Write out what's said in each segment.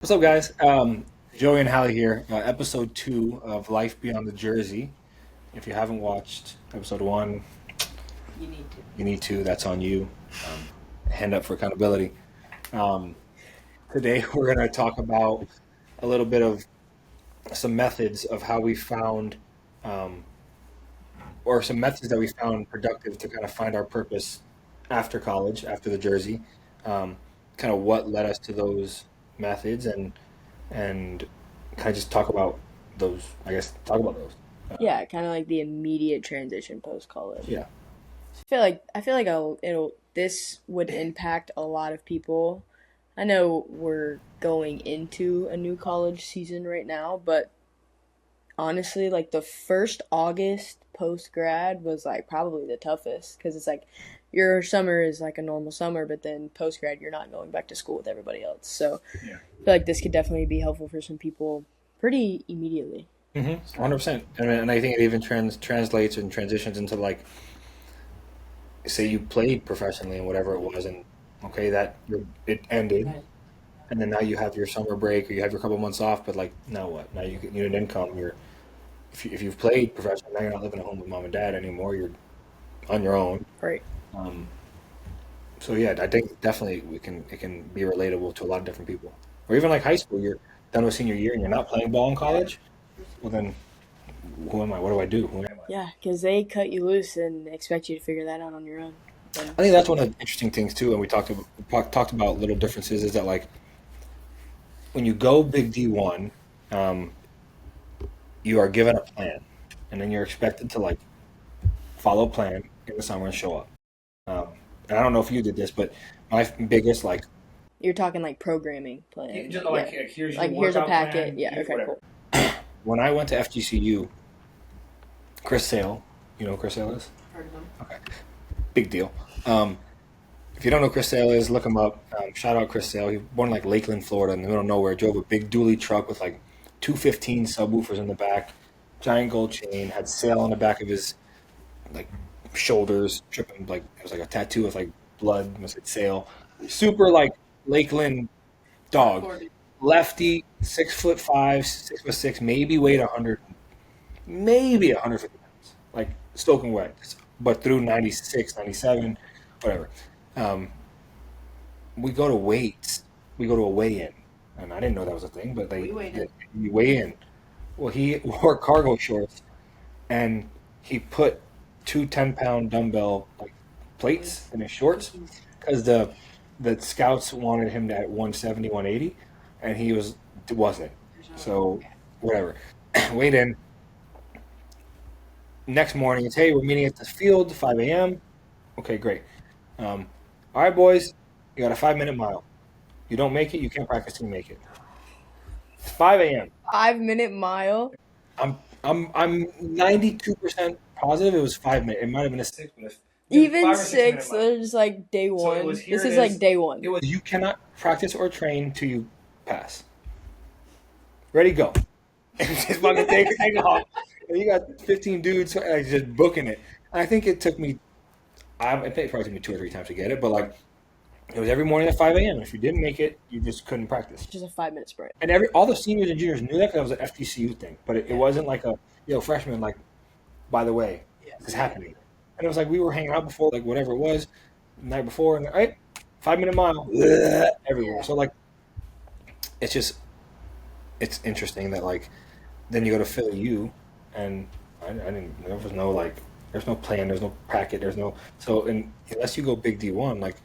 What's up, guys? Joey and Hallie here. Episode 2 of Life Beyond the Jersey. If you haven't watched episode 1, You need to. you need to. That's on you. Hand up for accountability. Um, Today, we're going to talk about a little bit of some methods of how we found, um, or some methods that we found productive to kind of find our purpose after college, after the Jersey. Um, Kind of what led us to those methods and kind of just talk about those. I guess talk about those. Yeah, kind of like the immediate transition post college. Yeah. I feel like it'll this would impact a lot of people. I know we're going into a new college season right now, but honestly, like the first August post grad was like probably the toughest because it's like your summer is like a normal summer, but then post grad you're not going back to school with everybody else. So Yeah. I feel like this could definitely be helpful for some people pretty immediately. 100%. And I think it even translates and transitions into like, say you played professionally and whatever it was, and okay, it ended, and then now you have your summer break or you have your couple months off, but like now what? Now you need an income. If you've played professionally, now you're not living at home with mom and dad anymore. You're on your own. Right. Um, so yeah, I think definitely it can be relatable to a lot of different people. Or even like high school, you're done with senior year and you're not playing ball in college. Well then, who am I? What do I do? Who am I? Yeah, because they cut you loose and expect you to figure that out on your own. And I think that's one of the interesting things too, and talked about little differences. Is that like when you go big D1, um, you are given a plan, and then you're expected to like follow plan in the summer and show up. Um, and I don't know if you did this, but my biggest like you're talking like programming You plan. just Yeah. like here's your Like here's a workout packet. plan, Yeah, here's okay, whatever. cool. When I went to FGCU, Chris Sale, you know who Chris Sale is? Heard of them. Okay, big deal. Um, if you don't know who Chris Sale is, look him up. Shout out Chris Sale. He was born in like Lakeland, Florida, in the middle of nowhere. Drove a big dually truck with like 215 subwoofers in the back, giant gold chain, had Sale on the back of his like shoulders, tripping like it was like a tattoo with like blood. Must say Sale. Super like Lakeland dog. Lefty, 6'5", 6'6", maybe weighed 100, maybe 150 pounds, like soaking wet, but through 96, 97, whatever. Um, we go to weights, we go to a weigh-in, and I didn't know that was a thing, but you weigh in. Well, he wore cargo shorts, and he put two 10-pound dumbbell like plates in his shorts because the scouts wanted him to at 170, 180, and he wasn't. So whatever. Weighed in. Next morning, it's hey, we're meeting at the field, 5 a.m. Okay, great. Um, all right, boys, you got a 5 minute mile. You don't make it, you can't practice till you make it. 5 a.m. 5 minute mile. I'm 92% positive it was 5 minutes. It might have been a 6 minute. Even 5 or 6 minute six, mile. they're just like day So one. it was here This it is like is. day one. It was you cannot practice or train till you pass. Ready, go. And just fucking take off. And you got 15 dudes like, just booking it. And I think it took me, it probably took me 2 or 3 times to get it, but like it was every morning at 5 a.m. If you didn't make it, you just couldn't practice. Just a 5 minute sprint. And all the seniors and juniors knew that because it was an FTCU thing, but it wasn't like a freshman like, by the way, this is happening. And it was like we were hanging out before, like whatever it was, the night before, and all right, 5 minute mile everywhere. So like, it's just it's interesting that like then you go to Philly U, and I didn't there was no like there's no plan, there's no packet, there's no so and unless you go big D1, like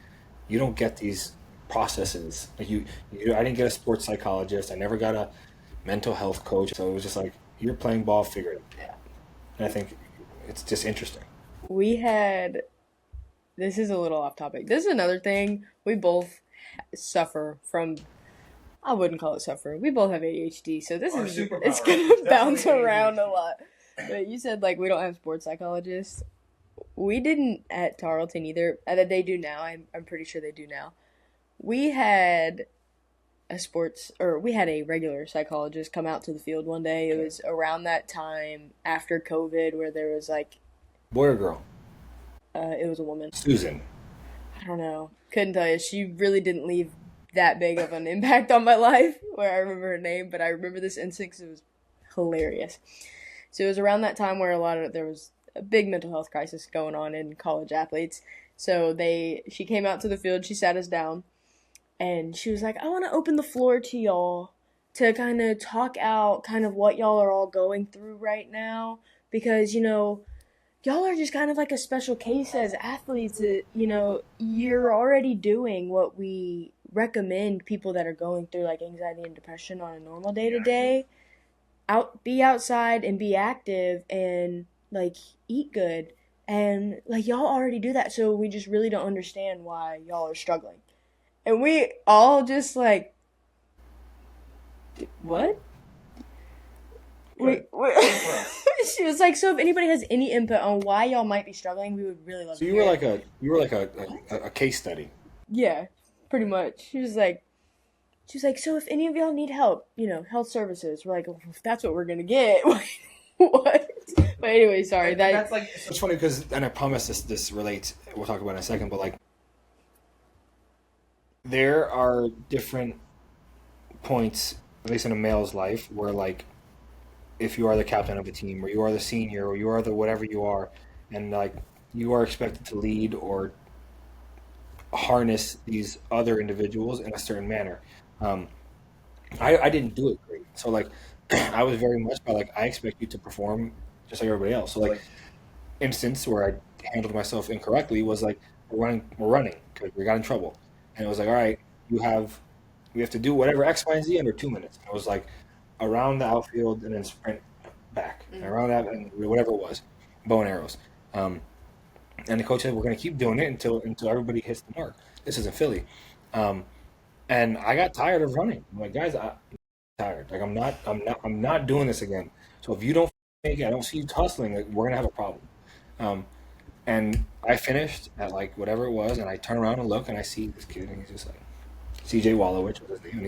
you don't get these processes. Like I didn't get a sports psychologist. I never got a mental health coach. So it was just like you're playing ball, figure it out. And I think it's just interesting. We had, this is a little off topic. This is another thing. We both suffer from, I wouldn't call it suffering. We both have ADHD. So Our it's superpower going is to bounce definitely around a ADHD. lot. But you said like we don't have sports psychologists. We didn't at Tarleton either. That they do now. I'm pretty sure they do now. We had we had a regular psychologist come out to the field one day. It was around that time after COVID where there was like, Boy or girl? it was a woman. Susan. I don't know. Couldn't tell you. She really didn't leave that big of an impact on my life where I remember her name, but I remember this incident 'cause it was hilarious. So it was around that time where there was a big mental health crisis going on in college athletes. So she came out to the field, she sat us down, and she was like, I want to open the floor to y'all to kind of talk out kind of what y'all are all going through right now. Because, y'all are just kind of like a special case as athletes. You're already doing what we recommend people that are going through like anxiety and depression on a normal day to day. Be outside and be active and like eat good. And like y'all already do that. So we just really don't understand why y'all are struggling. And we all just like, what? She was like, so if anybody has any input on why y'all might be struggling, we would really love So to you were hear like it. a case study. Yeah, pretty much. She was like, so if any of y'all need help, health services, we're like, well, if that's what we're gonna get, what? But anyway, sorry. That's like it's funny because, and I promise this relates. We'll talk about it in a second, but like there are different points, at least in a male's life, where like if you are the captain of a team, or you are the senior, or you are the whatever you are, and like you are expected to lead or harness these other individuals in a certain manner. Um, I didn't do it great, so like I was very much by like I expect you to perform just like everybody else. So like instance where I handled myself incorrectly was like we're running because we got in trouble, and it was like, all right, we have to do whatever X, Y, and Z under 2 minutes. And it was like around the outfield and then sprint back and around that and whatever it was, bow and arrows. Um, and the coach said we're going to keep doing it until everybody hits the mark. This isn't Philly, um, and I got tired of running. I'm like, guys, I'm tired. Like I'm not doing this again. So if you don't make it, I don't see you hustling. Like, we're gonna have a problem. Um, and I finished at like whatever it was, and I turn around and look, and I see this kid, and he's just like CJ Wallowich was his name,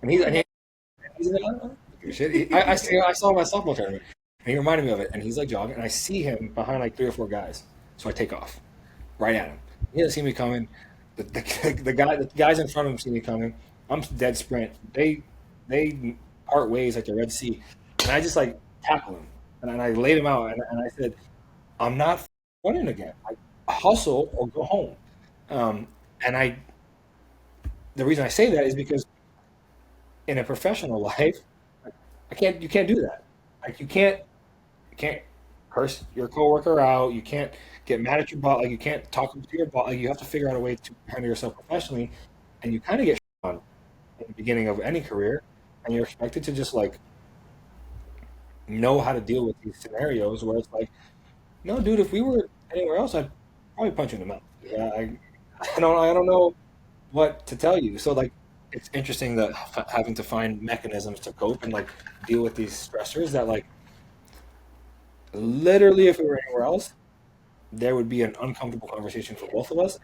and he's like, shit. I saw him at softball tournament, and he reminded me of it, and he's like jogging, and I see him behind like three or four guys, so I take off right at him. He doesn't see me coming. The guys in front of him see me coming. I'm dead sprint. They part ways like the Red Sea, and I just like tackle him, and I laid him out, and I said, I'm not running again. I hustle or go home. Um, and the reason I say that is because in a professional life, I can't. You can't do that. Like you can't curse your coworker out. You can't get mad at your boss. Like you can't talk to your boss. Like you have to figure out a way to handle yourself professionally, and you kind of get on in the beginning of any career, and you're expected to just like know how to deal with these scenarios where it's like, no, dude, if we were anywhere else, I'd probably punch you in the mouth. Yeah, I don't know what to tell you. So like, it's interesting that having to find mechanisms to cope and like deal with these stressors that like literally, if we were anywhere else, there would be an uncomfortable conversation for both of us,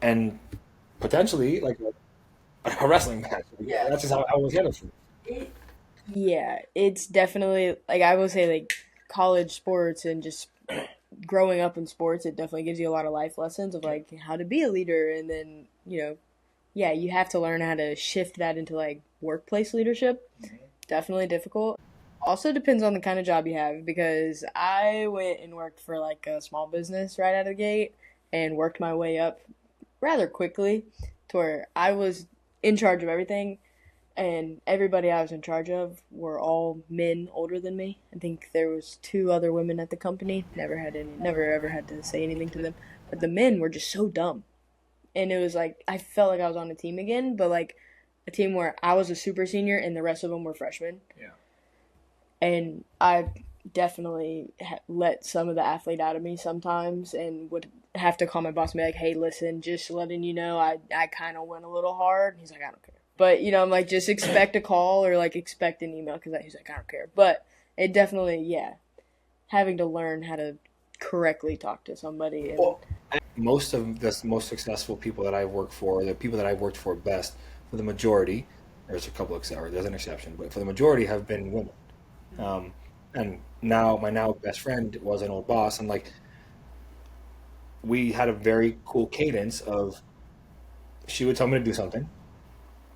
and potentially like a wrestling match. Yeah, that's just how I was handled. Yeah, it's definitely like I would say like college sports and just growing up in sports, it definitely gives you a lot of life lessons of like how to be a leader, and then yeah, you have to learn how to shift that into like workplace leadership. Definitely difficult. Also depends on the kind of job you have because I went and worked for like a small business right out of the gate and worked my way up rather quickly to where I was in charge of everything, and everybody I was in charge of were all men older than me. I think there was two other women at the company. Never ever had to say anything to them. But the men were just so dumb. And it was like I felt like I was on a team again, but like a team where I was a super senior and the rest of them were freshmen. Yeah. And I definitely let some of the athlete out of me sometimes and would have to call my boss and be like, hey, listen, just letting you know, I kind of went a little hard. And he's like, I don't care. But, I'm like, just expect a call or, like, expect an email because he's like, I don't care. But it definitely, yeah, having to learn how to correctly talk to somebody. And Well, most of the most successful people that I've worked for, the people that I've worked for best, for the majority, there's a couple of there's an exception, but for the majority have been women. Um, and now my now best friend was an old boss, and like we had a very cool cadence of She would tell me to do something.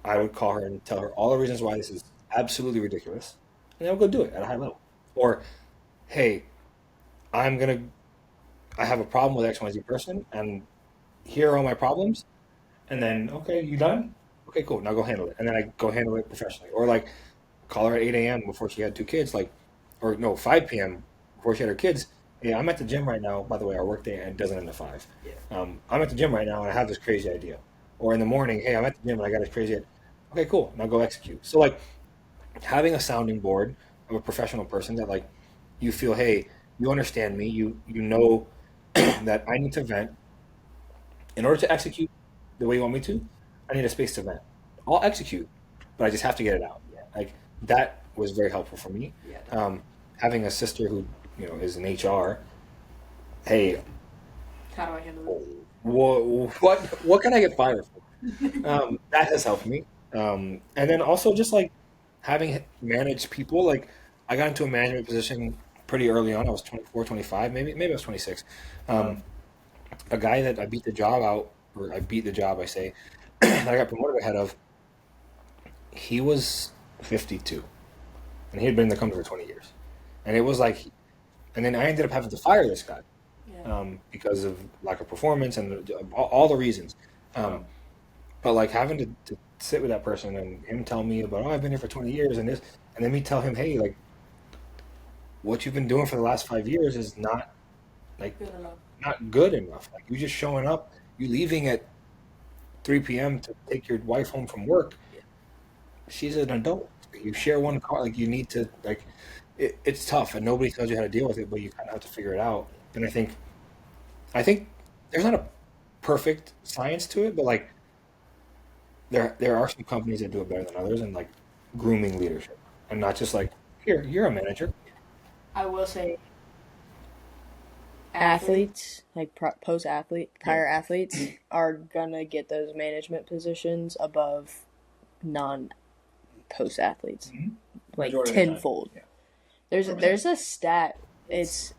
I would call her and tell her all the reasons why this is absolutely ridiculous, and I would go do it at a high level. Or, hey, I'm gonna, I have a problem with X, Y, Z person, and here are all my problems. And then, okay, you done? Okay, cool. Now go handle it. And then I go handle it professionally. Or like call her at 8 a.m. before she had two kids, like, or no, 5 p.m. before she had her kids. Hey, I'm at the gym right now. By the way, our work day doesn't end at 5. Yeah. I'm at the gym right now and I have this crazy idea. Or in the morning, hey, I'm at the gym and I got this crazy idea. Okay, cool. Now go execute. So like having a sounding board of a professional person that like you feel, hey, you understand me, you know that I need to vent in order to execute the way you want me to. I need a space to vent. I'll execute, but I just have to get it out. Yeah. Like that was very helpful for me. Yeah. Having a sister who is in HR. Hey, How do I handle it? what can I get fired for? That has helped me. And then also just like having managed people, like I got into a management position pretty early on. I was 24, 25, maybe I was 26. Um, a guy that I beat the job out, or I beat the job, I say, that I got promoted ahead of, he was 52, and he had been in the company for 20 years. And it was like, and then I ended up having to fire this guy Yeah. because of lack of performance and all the reasons. Um, but like having to sit with that person and him tell me about, oh, I've been here for 20 years and this, and then me tell him, hey, like what you've been doing for the last 5 years is not like Good enough. not good enough. Like you just showing up, you leaving at 3 p.m. to take your wife home from work. Yeah. She's an adult. You share one car. Like you need to like it's tough, and nobody tells you how to deal with it, but you kind of have to figure it out. And I think there's not a perfect science to it, but like there are some companies that do it better than others, and like grooming leadership, and not just like here you're a manager. I will say athletes, like post athlete, prior athletes, are gonna get those management positions above non post athletes, like Majority of the time. tenfold. Yeah. There's a stat. There's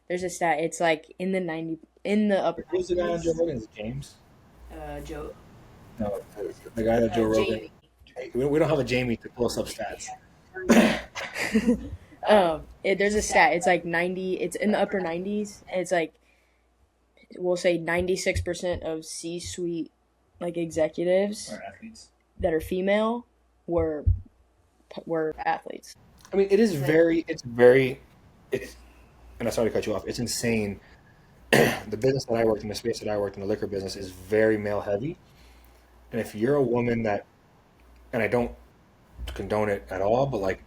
a stat. It's like in the 90 in the upper Who's the guy on Joe Rogan? Is it James? Joe No, the guy that Joe Rogan. Jamie. We don't have a Jamie to pull us up stats. There's a stat. It's like 90. It's in the upper 90s. And it's like we'll say 96% of C-suite like executives Or athletes. that are female were athletes. I mean, it's, and I sorry to cut you off. It's insane. The business that I worked in, the space that I worked in, the liquor business is very male heavy. And if you're a woman that, and I don't condone it at all, but like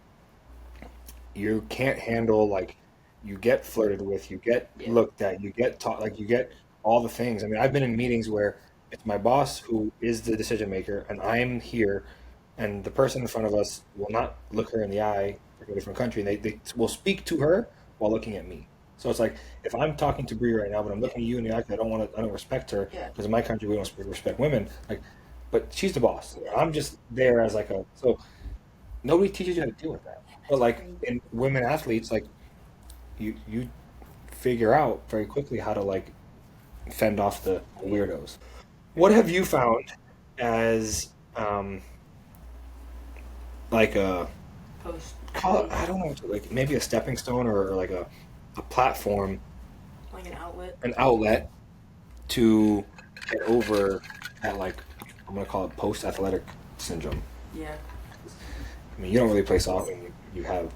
you can't handle like you get flirted with, you get Yeah. looked at, you get taught, like you get all the things. I mean, I've been in meetings where it's my boss who is the decision maker, and I'm here, and the person in front of us will not look her in the eye from a different country, and they will speak to her while looking at me. So it's like if I'm talking to Bree right now, but I'm looking at you in the eye, 'cause I don't respect her Yeah. because in my country we don't respect women. Like, but she's the boss. I'm just there as like a so nobody teaches you how to deal with that. But like in women athletes, like you figure out very quickly how to like fend off the weirdos. What have you found as like a Post I don't know, like maybe a stepping stone or like a platform, like an outlet. an outlet to get over that like I'm gonna call it post athletic syndrome. Yeah. I mean, you don't really play soccer, and you have,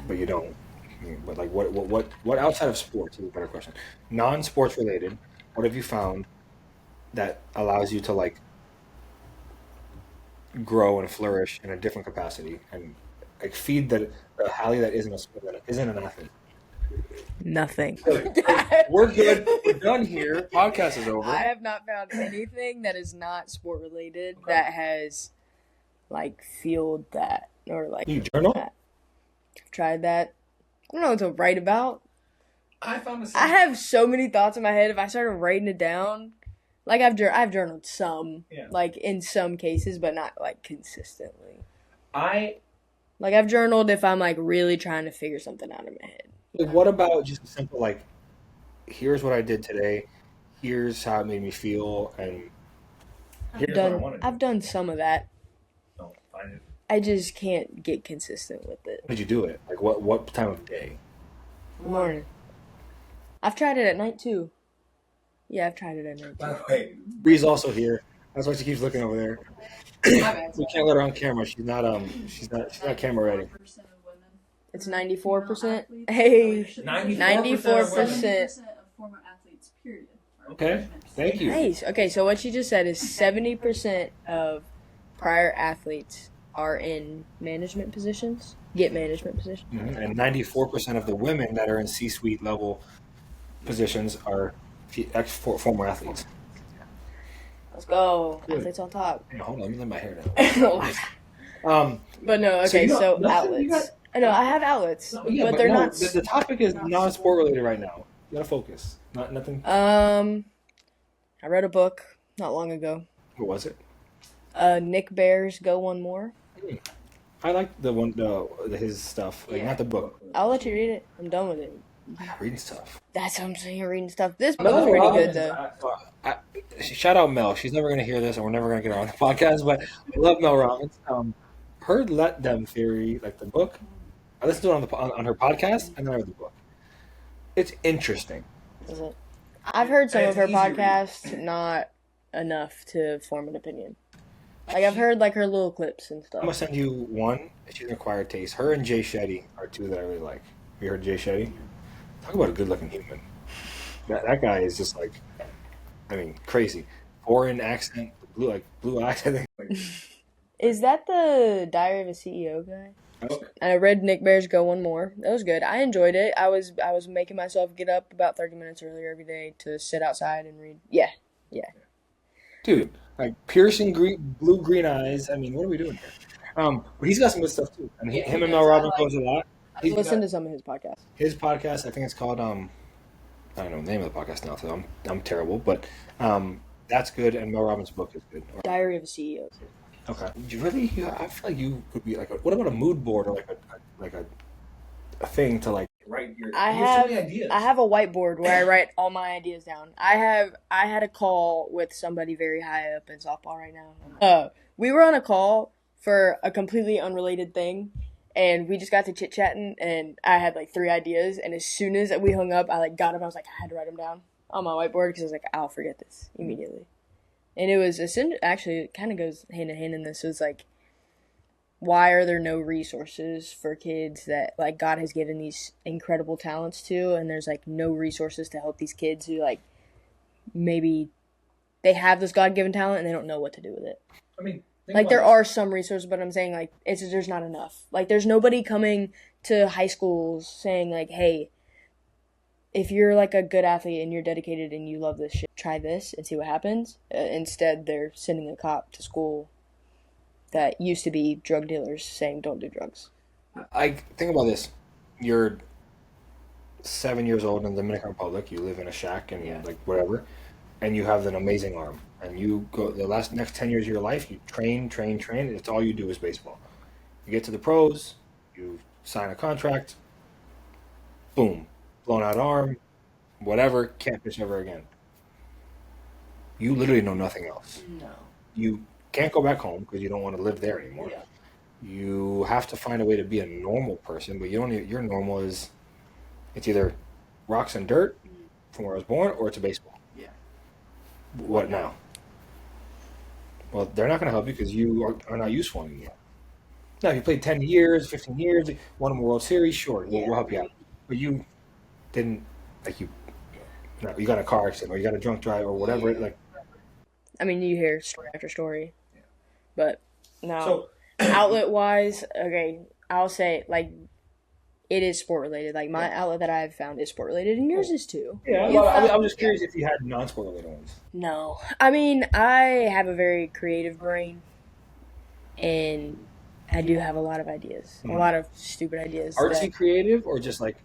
but you don't. I mean, but like, what outside of sports is a better question. Non-sports related, what have you found that allows you to like grow and flourish in a different capacity and like feed the Hallie that isn't a sport that isn't an athlete? Nothing. We're good. We're done here. Podcast is over. I have not found anything that is not sport related that has like fueled that or like You journal? that. I've tried that. I don't know what to write about. I found the I have so many thoughts in my head. If I started writing it down, like I've journaled some, Yeah. like in some cases, but not like consistently. I Like I've journaled if I'm like really trying to figure something out in my head. like. What about just a simple like? Here's what I did today. Here's how it made me feel, and I've done some of that. No, find it. I just can't get consistent with it. When did you do it? Like what time of day? Morning. I've tried it at night too. Yeah, I've tried it at night By too. the way, Bree's also here. That's why she keeps looking over there. We can't let her on camera. She's not camera ready. It's 94%. Hey, 94%. of former athletes, period. Okay, thank you. Nice. Okay, so what she just said is 70% of prior athletes are in management positions, get management positions. Mm-hmm. And 94% of the women that are in C-suite level positions are former athletes. Let's go. Good. Athletes on top. Hey, hold on, let me let my hair down. But no, okay, so outlets. I know I have outlets, but they're not. The topic is non-sport related right now. You gotta focus. Nothing. I read a book not long ago. What was it? Nick Bear's Go One More. I like his stuff. Like not the book. I'll let you read it. I'm done with it. Reading stuff. That's what I'm saying. Reading stuff. This book's pretty good though. Shout out Mel. She's never gonna hear this, and we're never gonna get her on the podcast. But I love Mel Robbins. Her Let Them theory, like the book. I listened to it on her podcast, and then I read the book. It's interesting. Is it? I've heard some of her podcasts, not enough to form an opinion. Like I've heard like her little clips and stuff. I'm gonna send you one. She's an acquired taste. Her and Jay Shetty are two that I really like. Have you heard Jay Shetty? Talk about a good-looking human. That guy is just like, I mean, crazy. Foreign accent, blue eyes. I think. Is that the Diary of a CEO guy? Okay. I read Nick Bear's Go One More. That was good. I enjoyed it. I was making myself get up about 30 minutes earlier every day to sit outside and read. Yeah. Dude, like piercing blue-green eyes. I mean, what are we doing here? But he's got some good stuff too. And him and Mel Robbins goes a lot. Listen to some of his podcasts. His podcast, I think it's called I don't know the name of the podcast now, so I'm terrible, but that's good. And Mel Robbins' book is good. Diary of a CEO. Okay. I feel like you could be like. What about a mood board or like a thing to like write your? I have so many ideas. I have a whiteboard where I write all my ideas down. I had a call with somebody very high up in softball right now. We were on a call for a completely unrelated thing, and we just got to chit chatting, and I had like 3 ideas, and as soon as we hung up, I like got up, I was like I had to write them down on my whiteboard because I was like I'll forget this immediately. And it was actually it kind of goes hand in hand in this. It was like, why are there no resources for kids that like God has given these incredible talents to, and there's like no resources to help these kids who like maybe they have this God-given talent and they don't know what to do with it. I mean, like there are some resources, but I'm saying like there's not enough. Like there's nobody coming to high schools saying like, hey, if you're like a good athlete and you're dedicated and you love this shit, try this and see what happens. Instead, they're sending a cop to school that used to be drug dealers saying don't do drugs. I think about this. You're 7 years old in the Dominican Republic. You live in a shack and like whatever, and you have an amazing arm. And you go next 10 years of your life, you train. It's all you do is baseball. You get to the pros, you sign a contract, boom. Blown out arm, whatever, can't pitch ever again. You literally know nothing else. No. You can't go back home because you don't want to live there anymore. Yeah. You have to find a way to be a normal person, but your normal is it's either rocks and dirt from where I was born or it's a baseball. Yeah. What now? Well, they're not going to help you because you are not useful anymore. Now, if you played 10 years, 15 years, won a World Series, sure, we'll help you out. But you didn't you got in a car accident or you got a drunk drive or whatever. Like, I mean, you hear story after story, but no. Outlet wise, okay, I'll say like it is sport related. Like my outlet that I've found is sport related, and yours is too. Yeah, I'm just curious if you had non-sport related ones. No, I mean I have a very creative brain, and I do have a lot of ideas, a lot of stupid ideas. Artsy creative or just like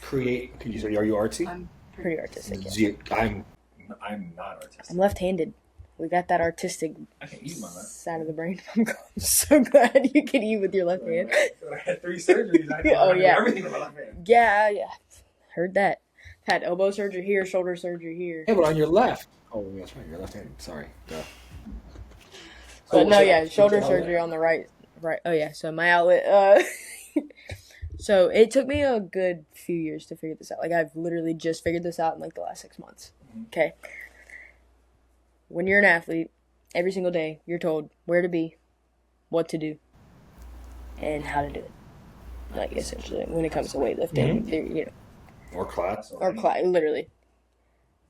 create? Are you artsy? I'm pretty artistic. Yeah. I'm not artistic. I'm left-handed. We got that artistic I can eat my left side of the brain. I'm so glad you can eat with your left hand. I had 3 surgeries. I everything with my left hand. Yeah. Heard that. Had elbow surgery here, shoulder surgery here. Yeah, but on your left. Oh, that's right. You're left-handed. Sorry. Duh. But no, yeah, shoulder surgery on the right. Oh yeah, so my outlet. So it took me a good few years to figure this out. Like I've literally just figured this out in like the last 6 months. Okay. When you're an athlete, every single day you're told where to be, what to do, and how to do it. Like essentially, when it comes to weightlifting, you know, Or class. literally,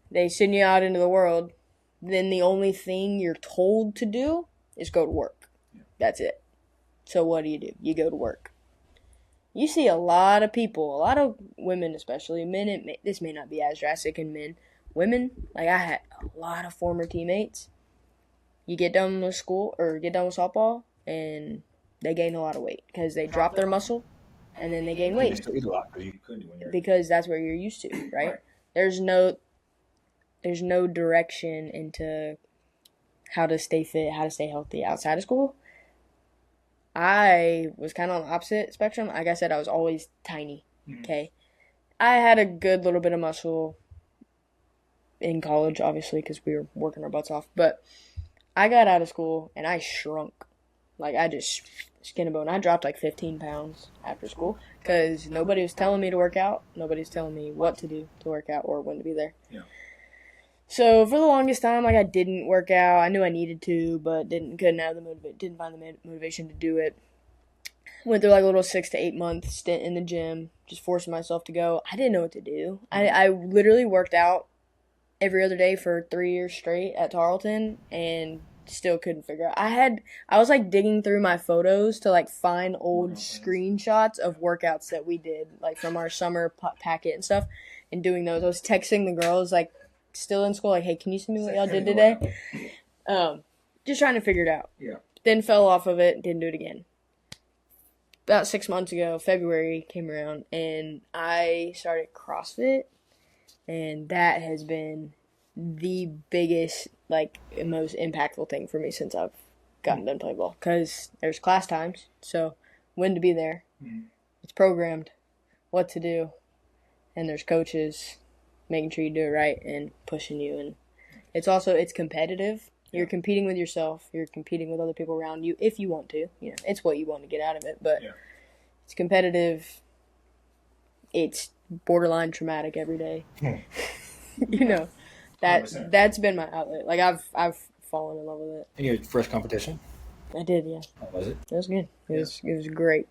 they send you out into the world. Then the only thing you're told to do is go to work. That's it. So what do? You go to work. You see a lot of people, a lot of women especially, men, this may not be as drastic in men. Women, like I had a lot of former teammates. You get done with school or get done with softball and they gain a lot of weight because they drop their muscle and then they gain weight. You still eat a lot because you couldn't when you're... Because that's what you're used to, right? There's no direction into how to stay fit, how to stay healthy outside of school. I was kind of on the opposite spectrum. Like I said, I was always tiny, okay? I had a good little bit of muscle in college, obviously, because we were working our butts off. But I got out of school, and I shrunk. Like, I just skin and bone. I dropped like 15 pounds after school because nobody was telling me to work out. Nobody was telling me what to do to work out or when to be there. Yeah. So for the longest time, like I didn't work out. I knew I needed to, but didn't find the motivation to do it. Went through like a little 6 to 8 month stint in the gym, just forcing myself to go. I didn't know what to do. I literally worked out every other day for 3 years straight at Tarleton and still couldn't figure out. I was like digging through my photos to like find old screenshots of workouts that we did, like from our summer packet and stuff, and doing those. I was texting the girls like still in school, like, hey, can you send me what y'all did today? Just trying to figure it out. Yeah. Then fell off of it, didn't do it again. About 6 months ago, February came around, and I started CrossFit, and that has been the biggest, like, most impactful thing for me since I've gotten done playing ball. Because there's class times, so when to be there. It's programmed, what to do, and there's coaches making sure you do it right and pushing you. And it's competitive. You're competing with yourself. You're competing with other people around you if you want to. You know, it's what you want to get out of it. But it's competitive. It's borderline traumatic every day. You know, that's been my outlet. Like I've fallen in love with it. And your first competition? I did, yeah. How was it? It was good. It was great.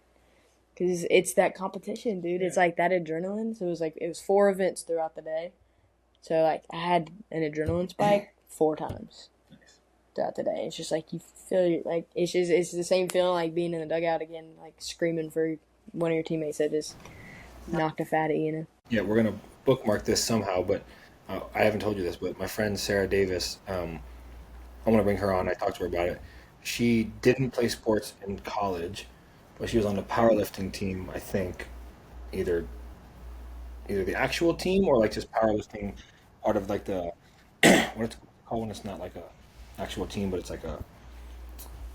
Because it's that competition, dude. It's like that adrenaline. So it was 4 events throughout the day. So like I had an adrenaline spike 4 times throughout the day. It's just like you feel like it's the same feeling like being in the dugout again, like screaming for one of your teammates that just knocked a fatty, you know. Yeah, we're gonna bookmark this somehow, but I haven't told you this, but my friend Sarah Davis, I want to bring her on. I talked to her about it. She didn't play sports in college, but she was on the powerlifting team, I think, either the actual team or like just powerlifting, part of like the what's it called when it's not like a actual team, but it's like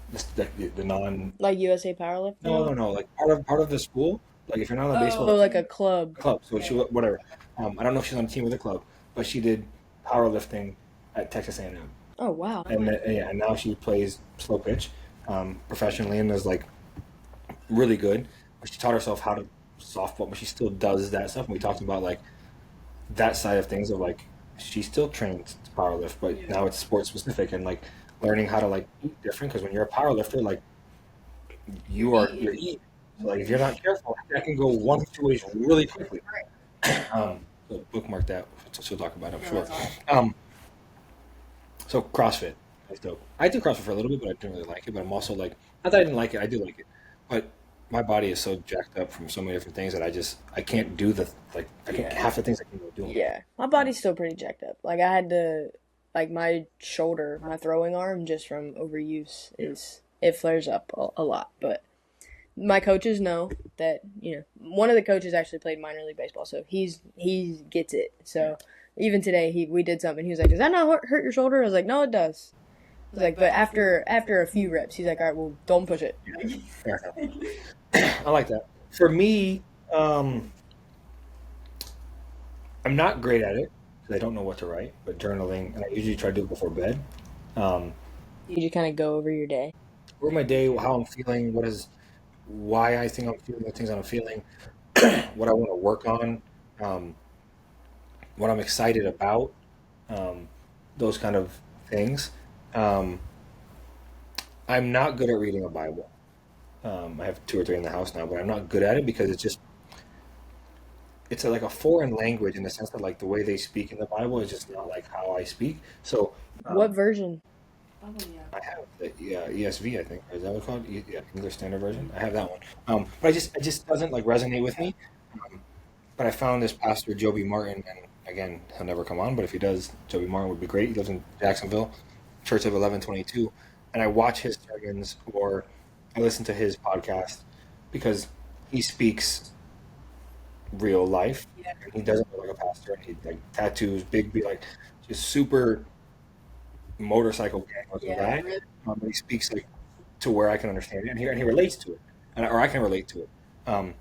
the non, like USA Powerlifting. No, like part of the school. Like if you're not on the baseball like a club. So she whatever. I don't know if she's on a team with a club, but she did powerlifting at Texas A&M. Oh wow! And now she plays slow pitch professionally and is like really good. But she taught herself how to softball, but she still does that stuff. And we talked about like that side of things of like she still trains to powerlift, but now it's sports specific and like learning how to like eat different. Because when you're a powerlifter, like you're eating. So like if you're not careful, that can go one of 2 ways really quickly. So bookmark that. She'll talk about it, I'm sure. So CrossFit. That's dope. I did CrossFit for a little bit, but I didn't really like it. But I'm also like, not that I didn't like it, I do like it. But my body is so jacked up from so many different things that I can't do half the things I can go do. Yeah, my body's still pretty jacked up. Like I had to, like my shoulder, my throwing arm, just from overuse it flares up a lot. But my coaches know that, you know, one of the coaches actually played minor league baseball, so he gets it. So even today, we did something. He was like, "Does that not hurt your shoulder?" I was like, "No, it does." I was like, "But after a few reps," he's like, "All right, well, don't push it." Fair enough. I like that. For me, I'm not great at it because I don't know what to write. But journaling, and I usually try to do it before bed. You just kind of go over your day. Over my day, how I'm feeling, why I think I'm feeling the things that I'm feeling, what I want to work on, um, what I'm excited about, um, those kind of things. Um, I'm not good at reading a Bible. I have two or three in the house now, but I'm not good at it because like a foreign language in the sense that like the way they speak in the Bible is just not like how I speak. So What um, version? Oh yeah. I have the ESV, I think. Or is that what it's called? Yeah, English Standard Version. I have that one. But it just doesn't like resonate with me. Um, but I found this pastor Joby Martin, and again, he'll never come on. But if he does, Joby Martin would be great. He lives in Jacksonville, Church of 1122, and I watch his sermons or I listen to his podcast because he speaks real life, and he doesn't look like a pastor, and he like tattoos, big, like just super motorcycle gang looking Yeah, guy. really. He speaks like to where I can understand it, and he relates to it, or I can relate to it. Um,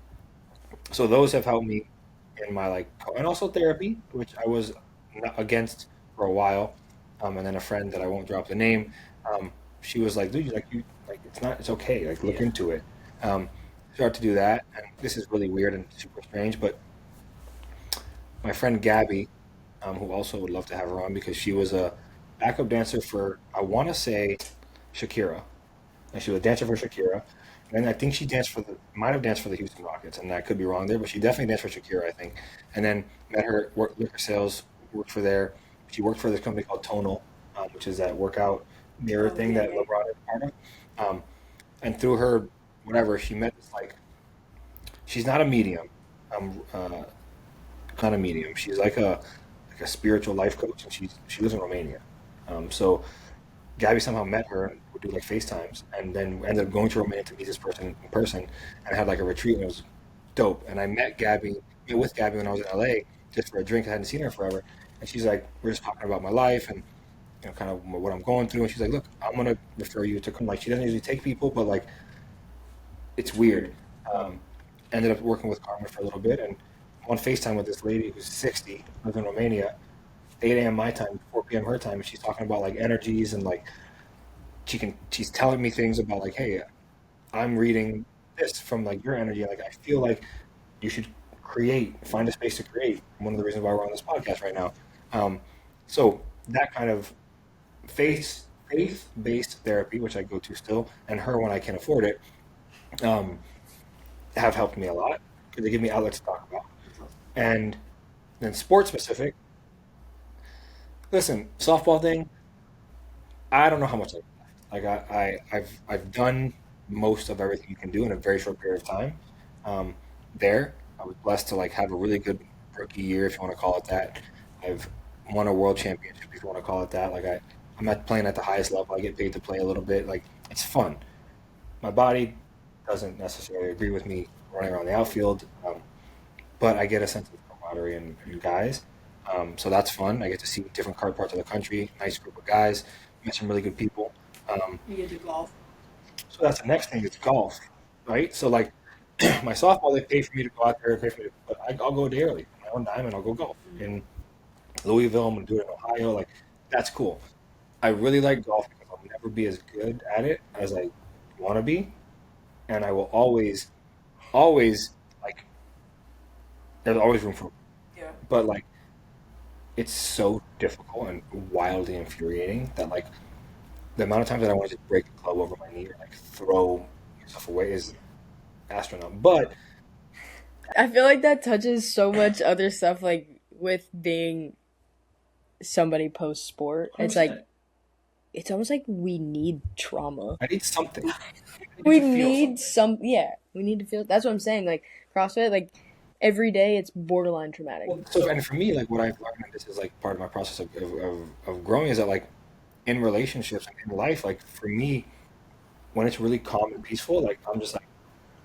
so those have helped me in my like, and also therapy, which I was not against for a while, and then a friend that I won't drop the name, um, she was like, "Dude, you like it's okay, like look into it." Um, Start to do that, and this is really weird and super strange, but my friend Gabby, who also would love to have her on because she was a backup dancer for, I want to say, Shakira. And she was a dancer for Shakira. And I think she might have danced for the Houston Rockets, and I could be wrong there, but she definitely danced for Shakira, I think. And then met her, worked liquor sales, worked for there. She worked for this company called Tonal, which is that workout mirror Oh thing yeah, that yeah. LeBron is part of. Um, and through her, whatever, she met this like, she's not a medium. Kind of medium. She's like a spiritual life coach, and she lives in Romania. So Gabby somehow met her and would do like FaceTimes, and then ended up going to Romania to meet this person in person, and had like a retreat, and it was dope. And I met with Gabby when I was in LA just for a drink. I hadn't seen her forever, and she's like, we're just talking about my life and kind of what I'm going through. And she's like, look, I'm gonna refer you to come. Like she doesn't usually take people, but like it's weird. Um, Ended up working with Carmen for a little bit, and on FaceTime with this lady who's 60, lives in Romania, 8 a.m. my time, 4 p.m. her time, and she's talking about like energies and like she's telling me things about like, hey, I'm reading this from like your energy. Like I feel like you should find a space to create. One of the reasons why we're on this podcast right now. Um, so that kind of faith based therapy, which I go to still, and her when I can afford it, um, have helped me a lot because they give me outlets to talk about. And then sports specific. Listen, softball thing. I don't know how much I like. I've done most of everything you can do in a very short period of time. Um, there, I was blessed to like have a really good rookie year, if you want to call it that. I've won a world championship, if you want to call it that. I'm not playing at the highest level. I get paid to play a little bit. Like it's fun. My body doesn't necessarily agree with me running around the outfield, but I get a sense of camaraderie and guys. So that's fun. I get to see different parts of the country, nice group of guys, met some really good people. Um, You get to golf. so that's the next thing. It's golf, right? So like my softball, they pay for me to go out there, pay for me, but I'll go daily, my own dime, and I'll go golf in Louisville. I'm gonna do it in Ohio. Like that's cool. I really like golf because I'll never be as good at it as I want to be, and I will always like. There's always room for, Yeah. but like it's so difficult and wildly infuriating that like the amount of times that I want to just break a club over my knee or like throw myself away is astronomical. But I feel like that touches so much other stuff, like with being somebody post sport. It's like 100%. it's almost like we need trauma. I need something. I need We to feel need something. yeah, we need to feel. That's what I'm saying. Like CrossFit, like every day, it's borderline traumatic. Well, so and for me, like what I've learned, and this is like part of my process of growing, is that like in relationships and in life, like for me, when it's really calm and peaceful, like I'm just like,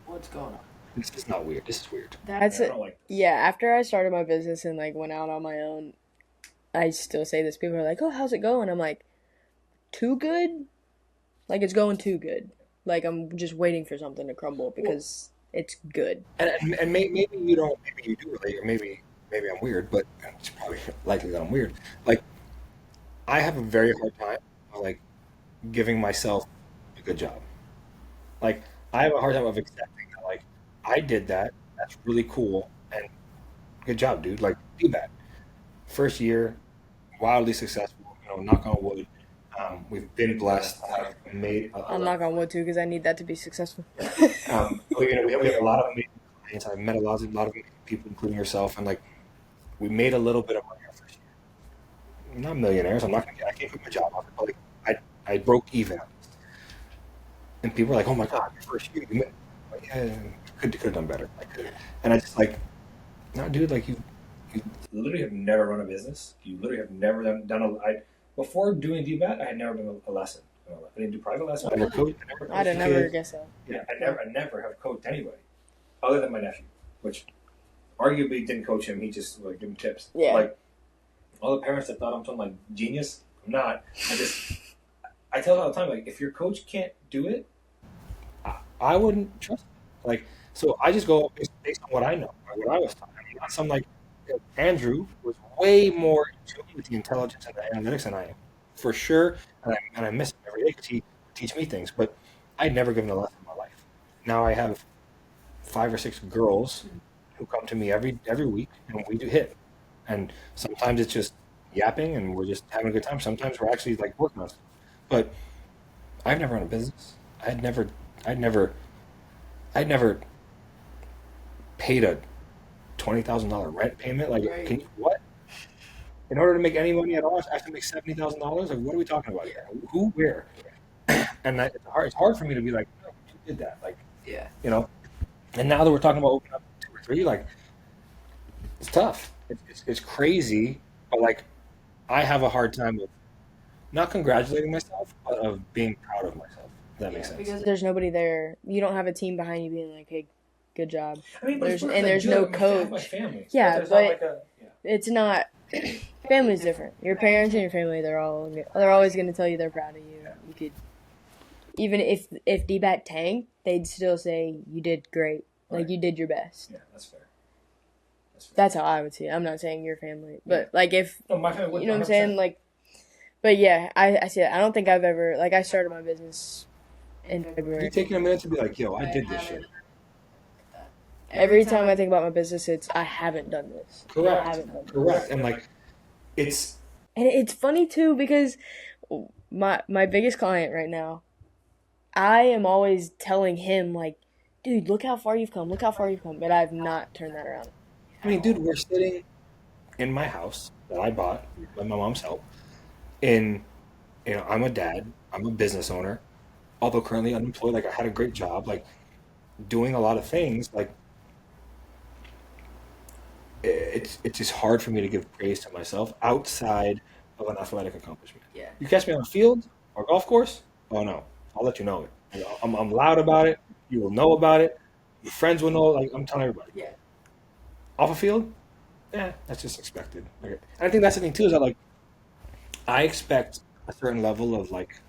What's going on? this is not weird. This is weird. That's I it. don't like this. Yeah, after I started my business and like went out on my own, I still say this. People are like, "Oh, how's it going?" I'm like, "Too good." Like it's going too good. Like I'm just waiting for something to crumble Well, because it's good. maybe you don't, maybe you do relate, or maybe I'm weird, but it's probably likely that I'm weird. Like I have a very hard time, like giving myself a good job. Like I have a hard time of accepting that like I did that. That's really cool and good job, dude. Like do that. First year, wildly successful. Knock on wood. We've been blessed. Have made a I'll knock on wood too because I need that to be successful. we have a lot of amazing clients. I've met a lot of amazing people, including yourself, and like we made a little bit of money our first year. Not millionaires. I can't quit my job off it, but like I broke even. And people are like, "Oh my God, your first year, you made." Like, yeah, could have done better. And I just like, no, dude, like you literally have never run a business. You literally have never done a. Before doing DBAT, I had never done a lesson. I didn't do private lessons. I never coached. I never I'd coached have never kids. guessed that. Yeah, I never have coached anybody other than my nephew, which arguably didn't coach him. He just like gave him tips. Yeah. Like all the parents that thought I'm some like genius, I'm not. I tell them all the time, like if your coach can't do it, I wouldn't trust him. Like so, I just go based on what I know, or what I was taught. I mean, not some like Andrew was way more in tune with the intelligence and the analytics than I am, for sure. And I miss him every day because he would teach me things. But I'd never given a lesson in my life. Now I have 5 or 6 girls who come to me every week, and we do hit. And sometimes it's just yapping, and we're just having a good time. Sometimes we're actually like working on stuff. But I've never run a business. I'd never, I'd never paid a $20,000 rent payment. Like, Right. can you what? In order to make any money at all, I have to make $70,000. Like, what are we talking about here? Who, where? And it's hard. It's hard for me to be like, no, you did that. Like, Yeah. you know. And now that we're talking about opening up 2 or 3, like, it's tough. It's crazy. But like, I have a hard time of not congratulating myself, but of being proud of myself. If that makes sense. Because There's nobody there. You don't have a team behind you being like, "Hey, good job." I mean, but There's- it's and there's no coach. My family. Yeah, There's but- not like It's not. Family's different. Your parents and your family, they're always going to tell you they're proud of you. You could, even if DBAT tanked, they'd still say you did great. Like Right. you did your best. yeah, that's fair. That's how I would see it. I'm not saying your family, but like if No, my family would you know what I'm 100%. saying, like. But yeah, I see it. I don't think I've ever like I started my business in You're February. taking a minute to be like, yo, I did this shit. Every time I think about my business, it's I haven't done this. Correct. I haven't done this. Correct. And like, it's And it's funny too because my biggest client right now, I am always telling him like, dude, look how far you've come. Look how far you've come. But I've not turned that around. I mean, dude, we're sitting in my house that I bought with my mom's help. I'm a dad. I'm a business owner. Although currently unemployed, like I had a great job, like doing a lot of things. Like it's just hard for me to give praise to myself outside of an athletic accomplishment. Yeah. You catch me on a field or golf course, oh no, I'll let you know it. I'm loud about it. You will know about it. Your friends will know. Like I'm telling everybody. Yeah. Off a field, that's just expected. And I think that's the thing too is that like I expect a certain level of like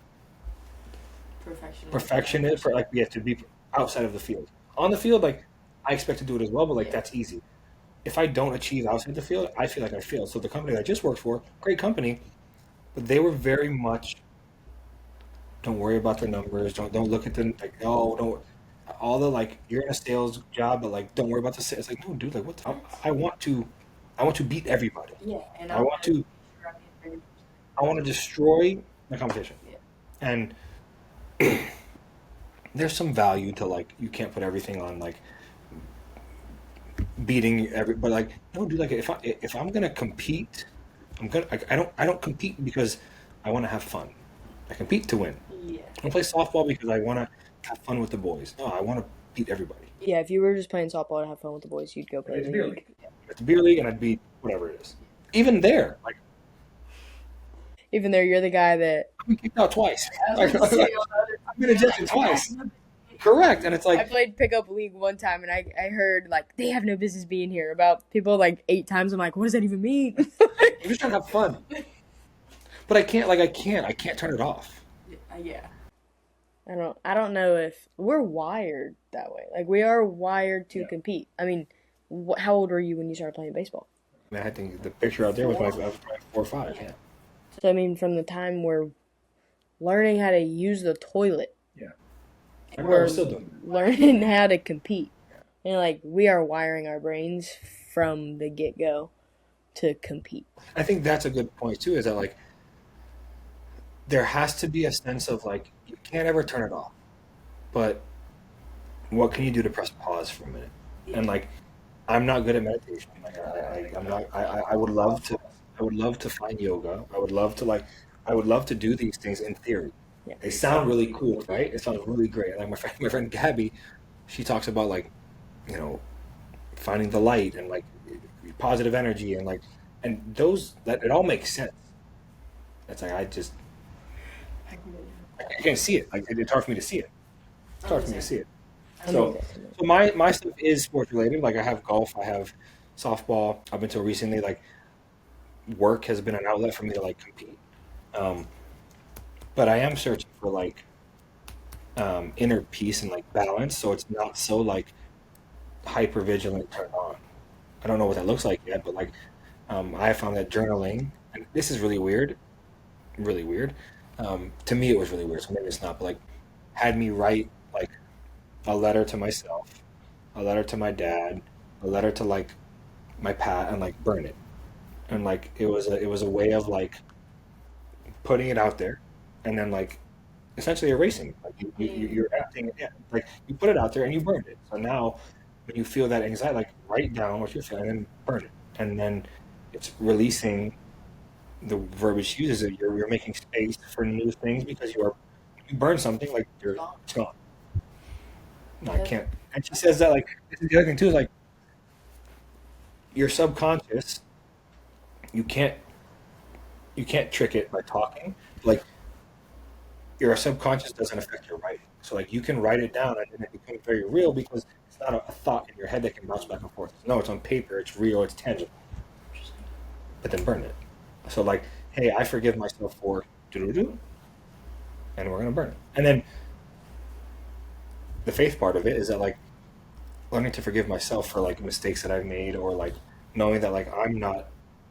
perfectionist for like to be outside of the field. On the field, like I expect to do it as well, but like that's easy. If I don't achieve outside the field, I feel like I failed. So the company that I just worked for, great company, but they were very much don't worry about the numbers, don't look at the like don't all the like you're in a sales job, but like don't worry about the sales. It's like no, dude, like what? I want to beat everybody. Yeah. And I want to destroy my competition. Yeah. And there's some value to like you can't put everything on like beating but like no dude like if I'm gonna compete I don't compete because I want to have fun. I compete to win. Yeah. I don't play softball because I want to have fun with the boys. No, I want to beat everybody. Yeah, if you were just playing softball to have fun with the boys, you'd go play It's the beer league. league. It's a beer league and I'd beat whatever it is. Even there, like Even though you're the guy that I've been kicked out twice. I was gonna say, I've been ejected twice. Correct. And it's I like played pickup league one time, and I heard like they have no business being here about people like 8 times. I'm like, what does that even mean? I'm just trying to have fun. But I can't turn it off. Yeah. I don't know if we're wired that way. Like we are wired to compete. I mean, how old were you when you started playing baseball? I mean, I think the picture out there was like I was probably 4 or 5. Yeah. So I mean, from the time where learning how to use the toilet. Yeah. My brother We're was still doing learning how to compete. And like we are wiring our brains from the get go to compete. that. I think that's a good point too, is that like there has to be a sense of like you can't ever turn it off. But what can you do to press pause for a minute? And like I'm not good at meditation. Like I'm not. I would love to. I would love to find yoga. I would love to do these things in theory. Yeah. They sound really cool, right? It sounds really great. Like my friend Gabby, she talks about like, you know, finding the light and like positive energy and like, and those that it all makes sense. It's like I can't see it. Like it's hard for me to see it. It's hard for me to see it. I'm the So, exact same way. so my stuff is sports related. Like I have golf, I have softball. Up until recently, like work has been an outlet for me to like compete. Um, but I am searching for like inner peace and like balance, so it's not so like hyper vigilant turned on. I don't know what that looks like yet, but like I have found that journaling, and this is really weird, really weird. To me, it was really weird, so maybe it's not. But like, had me write like a letter to myself, a letter to my dad, a letter to like my pat, and like burn it. And like it was a way of like putting it out there, and then like essentially erasing it. Like you're emptying it. Yeah, like you put it out there and you burned it. So now when you feel that anxiety, like write down what you're feeling and then burn it, and then it's releasing the verbiage uses it. You're making space for new things because you burn something like it's gone. No, I can't. And she says that like this is the other thing too is like your subconscious you can't you can't trick it by talking. Like your subconscious doesn't affect your writing. So like you can write it down and then it becomes very real because it's not a thought in your head that can bounce back and forth. No, it's on paper, it's real, it's tangible. But then burn it. So like, hey, I forgive myself for do do do, and we're gonna burn it. And then the faith part of it is that like learning to forgive myself for like mistakes that I've made or like knowing that like I'm not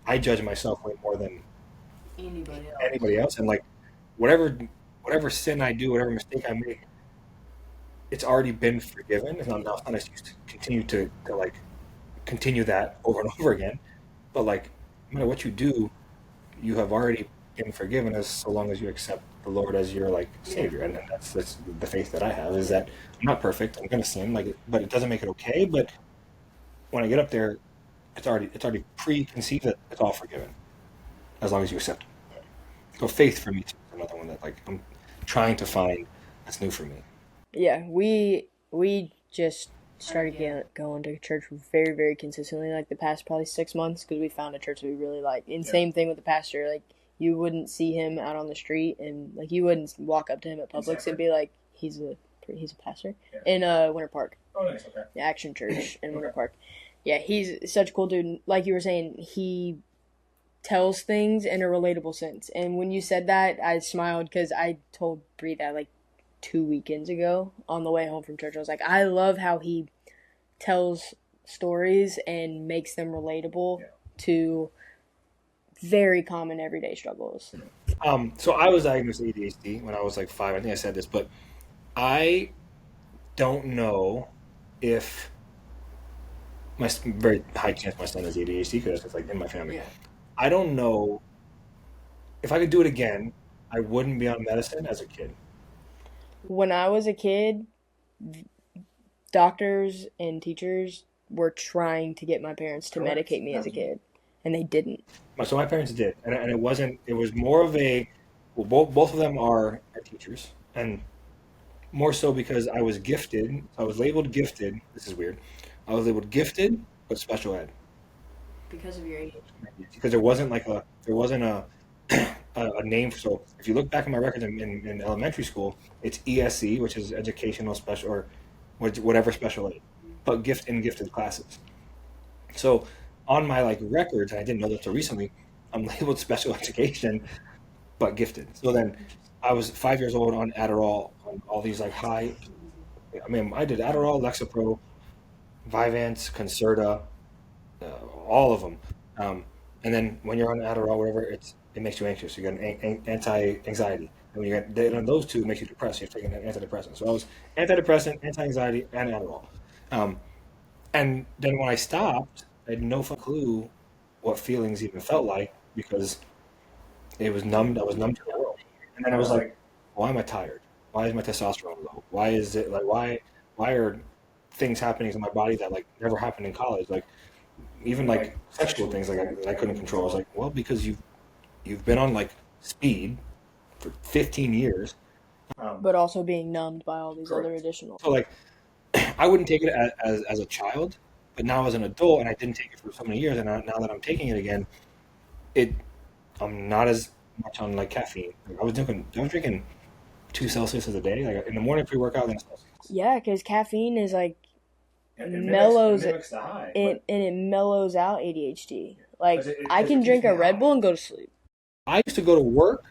I judge myself way more than Anybody else? anybody else and like whatever whatever sin I do, whatever mistake I make, it's already been forgiven. It's not an excuse to continue to like continue that over and over again. But like no matter what you do, you have already been forgiven as so long as you accept the Lord as your like savior. And that's the faith that I have is that I'm not perfect. I'm gonna sin, like but it doesn't make it okay. But when I get up there, it's already preconceived that it's all forgiven as long as you accept it. So faith for me too is another one that like I'm trying to find that's new for me. Yeah, we just started going to church very consistently like the past probably 6 months because we found a church that we really like. And Yeah. same thing with the pastor. Like you wouldn't see him out on the street and like you wouldn't walk up to him at Publix and be like he's a pastor Yeah. in Winter Park, Oh, nice. Okay. the Action Church in Winter Okay. Park. Yeah, he's such a cool dude. Like you were saying, he tells things in a relatable sense. And when you said that, I smiled because I told Bree that like 2 weekends ago on the way home from church. I was like, I love how he tells stories and makes them relatable Yeah. to very common everyday struggles. So I was diagnosed with ADHD when I was like 5. I think I said this, but I don't know if very high chance my son has ADHD because it's like in my family. Yeah. I don't know if I could do it again. I wouldn't be on medicine as a kid. When I was a kid, doctors and teachers were trying to get my parents to Correct. medicate me as a kid, and they didn't. So my parents did, and it wasn't. It was more of a. Well, both of them are teachers, and more so because I was gifted. I was labeled gifted. This is weird. I was labeled gifted, but special ed Because of your age. because there wasn't a name. So if you look back at my records in elementary school, it's ESE, which is educational special or whatever special ed, but gifted classes. So on my like records, and I didn't know this until recently, I'm labeled special education, but gifted. So then I was 5 years old on Adderall, on all these like high. I mean, I did Adderall, Lexapro, Vyvanse, Concerta, uh, all of them. And then when you're on Adderall, whatever, it makes you anxious. You get an anti-anxiety. And when you get on those two, it makes you depressed. You're taking an antidepressant. So I was antidepressant, anti-anxiety, and Adderall. Um, and then when I stopped, I had no fucking clue what feelings even felt like because it was numbed. I was numb to the world. And then I was like, why am I tired? Why is my testosterone low? Why is it like why are things happening to my body that like never happened in college? Like even like sexual things like that I couldn't control. I was like, well, because you've been on like speed for 15 years. But also being numbed by all these other Correct. additional. So like I wouldn't take it as a child, but now as an adult, and I didn't take it for so many years, and now that I'm taking it again, it I'm not as much on like caffeine. Like, I was drinking 2 Celsius a day, like in the morning pre-workout, then a Celsius. Yeah, because caffeine is like It mellows mimics the high, it, and it mellows out ADHD. Like Because I can keeps drink me a Red high. Bull and go to sleep. I used to go to work,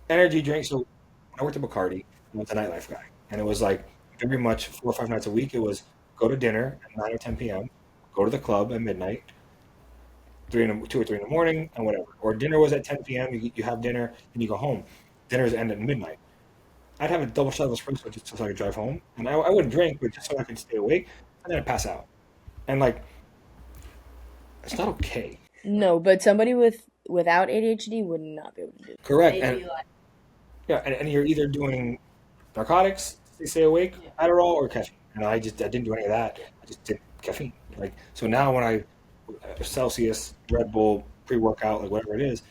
energy drink. So when I worked at Bacardi, I was a nightlife guy, and it was like very much 4 or 5 nights a week. It was go to dinner at 9 or 10 p.m., go to the club at midnight, 2 or 3 in the morning, and whatever. Or dinner was at 10 p.m. You have dinner and you go home. Dinners end at midnight. I'd have a double shot of espresso just so I could drive home, and I wouldn't drink, but just so I could stay awake, and then I'd pass out. And like, it's not okay. No, but somebody without ADHD would not be able to do it. Correct. They'd And be like, yeah, and you're either doing narcotics to stay awake, Adderall, or caffeine. And I didn't do any of that. I just did caffeine. Like so now when I Celsius, Red Bull, pre-workout, like whatever it is,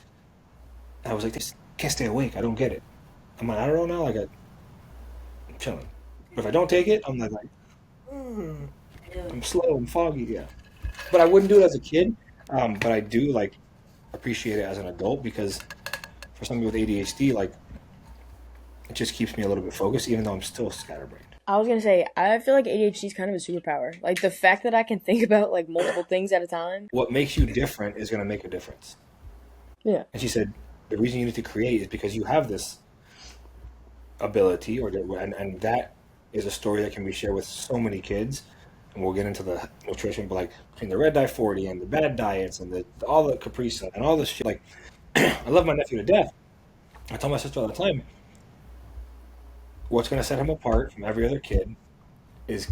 I was like, this can't stay awake. I don't get it. I'm on Adderall now. Like I'm chilling. But if I don't take it, I'm like, "Mm, I'm slow, I'm foggy. Yeah. But I wouldn't do it as a kid. But I do like appreciate it as an adult because for somebody with ADHD, like it just keeps me a little bit focused, even though I'm still scatterbrained. I was gonna say, I feel like ADHD is kind of a superpower. Like the fact that I can think about like multiple things at a time. What makes you different is going to make a difference. Yeah. And she said, the reason you need to create is because you have this ability, and that is a story that can be shared with so many kids. And we'll get into the nutrition, but like between the red dye 40 and the bad diets and all the Capri Sun and all this shit, like I love my nephew to death. I tell my sister all the time, what's going to set him apart from every other kid is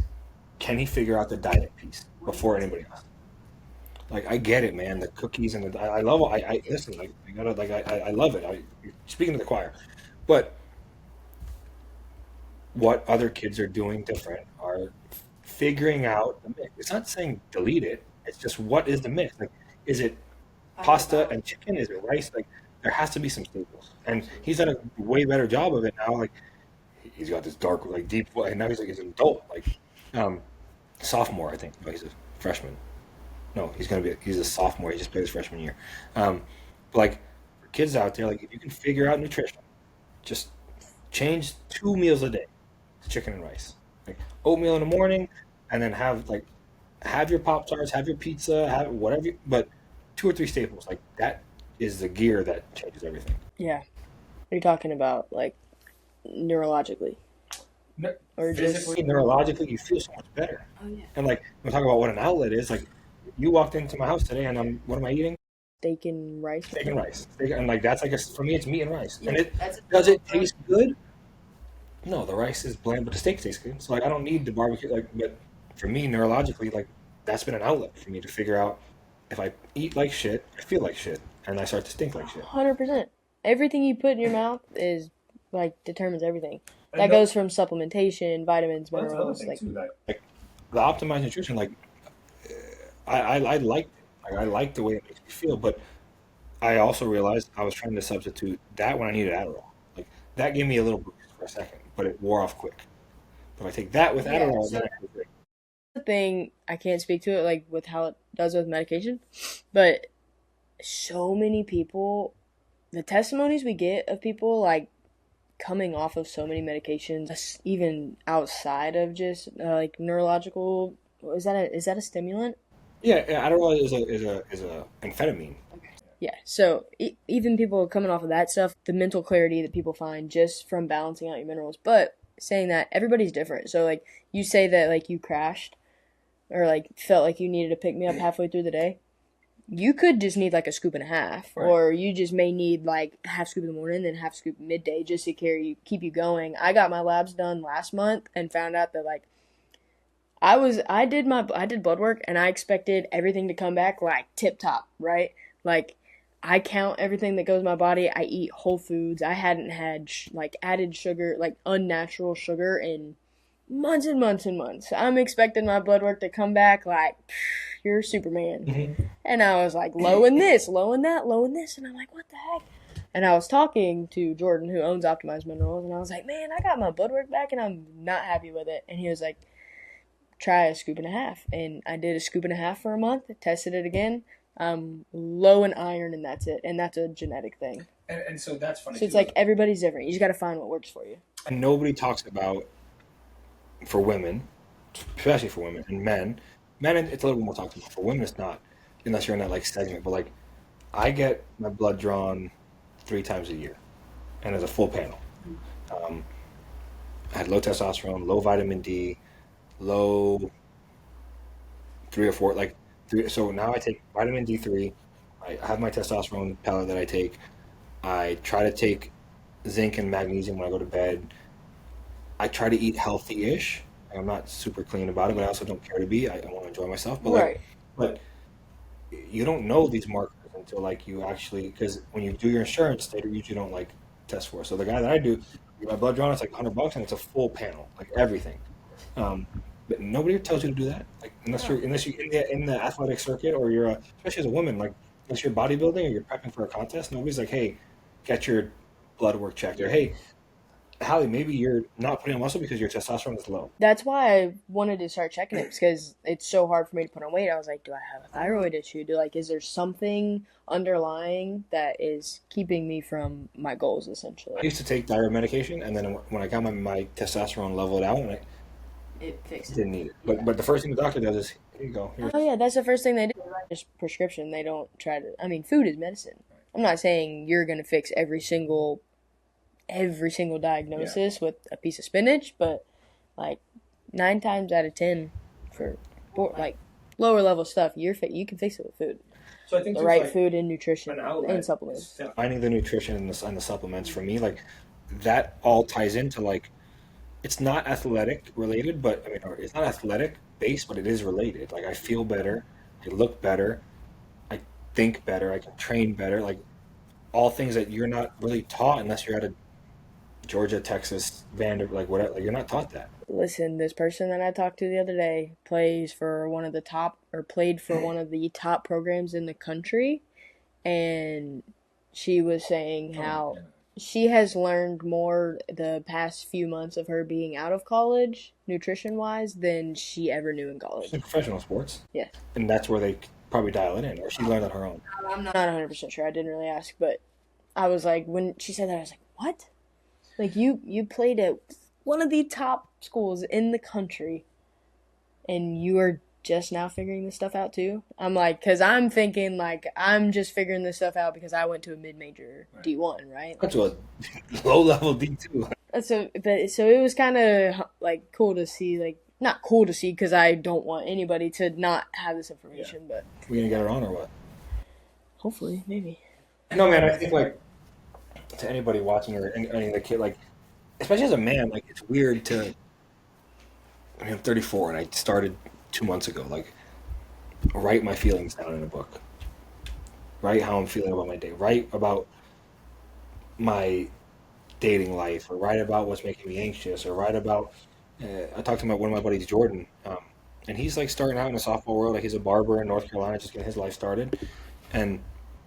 can he figure out the diet piece before anybody else? Like I get it, man. The cookies and I love. I listen. Like I gotta. Like I love it. Speaking to the choir, but what other kids are doing different are figuring out the mix. It's not saying delete it. It's just what is the mix? Like, is it pasta and chicken? Is it rice? Like there has to be some staples. And he's done a way better job of it now. Like he's got this dark, like deep, and now he's an adult, like sophomore, I think. No, he's a freshman. No, he's a sophomore. He just played his freshman year. But like for kids out there, like if you can figure out nutrition, just change 2 meals a day to chicken and rice. Like oatmeal in the morning, and then have your Pop Tarts, have your pizza, have whatever, but 2 or 3 staples. Like that is the gear that changes everything. Yeah. Are you talking about like neurologically? Or Physically, neurologically, you feel so much better. oh yeah. And like we talk about what an outlet is, like you walked into my house today, and what am I eating? steak and rice? Steak and rice. And like that's like for me, it's meat and rice. Yeah, And that's does it taste good? No, the rice is bland, but the steak tastes good. So like I don't need the barbecue. Like, but for me, neurologically, like that's been an outlet for me to figure out if I eat like shit, I feel like shit, and I start to stink like shit. 100%. Everything you put in your mouth is like determines everything. And That goes from supplementation, vitamins, well, that's another minerals. thing Like too. That like the optimized nutrition, like I like it. Like I like the way it makes me feel, but I also realized I was trying to substitute that when I needed Adderall. Like that gave me a little boost for a second, but it wore off quick. But if I take that with Yeah, Adderall, so then I feel great. the thing I can't speak to it like with how it does with medication, but so many people, the testimonies we get of people like coming off of so many medications, even outside of just like neurological. Is that a stimulant? Yeah, Adderall is a amphetamine. Yeah. So even people coming off of that stuff, the mental clarity that people find just from balancing out your minerals. But saying that everybody's different. So like you say that like you crashed or like felt like you needed to pick me up halfway through the day. you could just need like a scoop and a half, Right. or you just may need like half scoop in the morning, then half scoop midday, just to keep you going. I got my labs done last month and found out that like I did blood work and I expected everything to come back like tip top, right? Like I count everything that goes in my body. I eat whole foods. I hadn't had like added sugar, like unnatural sugar in months and months and months. I'm expecting my blood work to come back like you're Superman. Mm-hmm. And I was like low in this, low in that, low in this, and I'm like, what the heck? And I was talking to Jordan, who owns Optimized Minerals, and I was like, man, I got my blood work back and I'm not happy with it. And he was like, try a scoop and a half. And I did a scoop and a half for a month, tested it again. Low in iron, and that's it. And that's a genetic thing. And so that's funny. So it's like everybody's different. You just got to find what works for you. And nobody talks about, for women, especially for women, and men, it's a little bit more talked about. For women, it's not, unless you're in that like segment. But like, I get my blood drawn 3 times a year, and it's a full panel. I had low testosterone, low vitamin D, low 3 or 4, like 3. So now I take vitamin D3. I have my testosterone pellet that I take. I try to take zinc and magnesium when I go to bed. I try to eat healthy-ish. I'm not super clean about it, but I also don't care to be. I want to enjoy myself. But Right. but you don't know these markers until like you actually, because when you do your insurance, they usually don't like test for it. So the guy that I do, my blood drawn, it's like $100, and it's a full panel, like everything. But nobody tells you to do that. Like unless you're in the athletic circuit, or you're especially as a woman, like unless you're bodybuilding or you're prepping for a contest, nobody's like, hey, get your blood work checked, or hey, Hallie, maybe you're not putting on muscle because your testosterone is low. That's why I wanted to start checking it, because it's so hard for me to put on weight. I was like, do I have a thyroid issue? Is there something underlying that is keeping me from my goals, I essentially? used to take thyroid medication, and then when I got my testosterone leveled out, and I It fixed it. didn't need it. But the first thing the doctor does is, here you go. Here's Oh yeah, that's the first thing they do. Just prescription. They don't try to. I mean, food is medicine. I'm not saying you're gonna fix every single diagnosis with a piece of spinach, but like 9 times out of 10 for like lower level stuff, you can fix it with food. So I think The right food and nutrition and supplements. finding the nutrition and the supplements for me, like that all ties into like, it's not athletic related, but I mean, or it's not athletic based, but it is related. Like I feel better, I look better, I think better, I can train better. Like all things that you're not really taught unless you're at a Georgia, Texas, Vanderbilt, like whatever. Like you're not taught that. Listen, this person that I talked to the other day played for one of the top programs in the country, and she was saying how she has learned more the past few months of her being out of college, nutrition-wise, than she ever knew in college. It's in professional sports. Yes. And that's where they probably dial it in, or she learned on her own. I'm not 100% sure. I didn't really ask, but I was like, when she said that, I was like, what? Like, you played at one of the top schools in the country, and you are just now figuring this stuff out too? I'm like, because I'm thinking, like, I'm just figuring this stuff out because I went to a mid-major D1, right? That's a low-level D2. So it was kind of, like, cool to see, like, not cool to see because I don't want anybody to not have this information, but We gonna get her on or what? hopefully, maybe. No, man. I think like to anybody watching or any of the kid, like especially as a man, like it's weird to. I mean, I'm 34 and I started 2 months ago. Like, write my feelings down in a book. Write how I'm feeling about my day. Write about my dating life, or write about what's making me anxious, or write about. I talked to one of my buddies, Jordan, and he's like starting out in the softball world. Like he's a barber in North Carolina, just getting his life started, and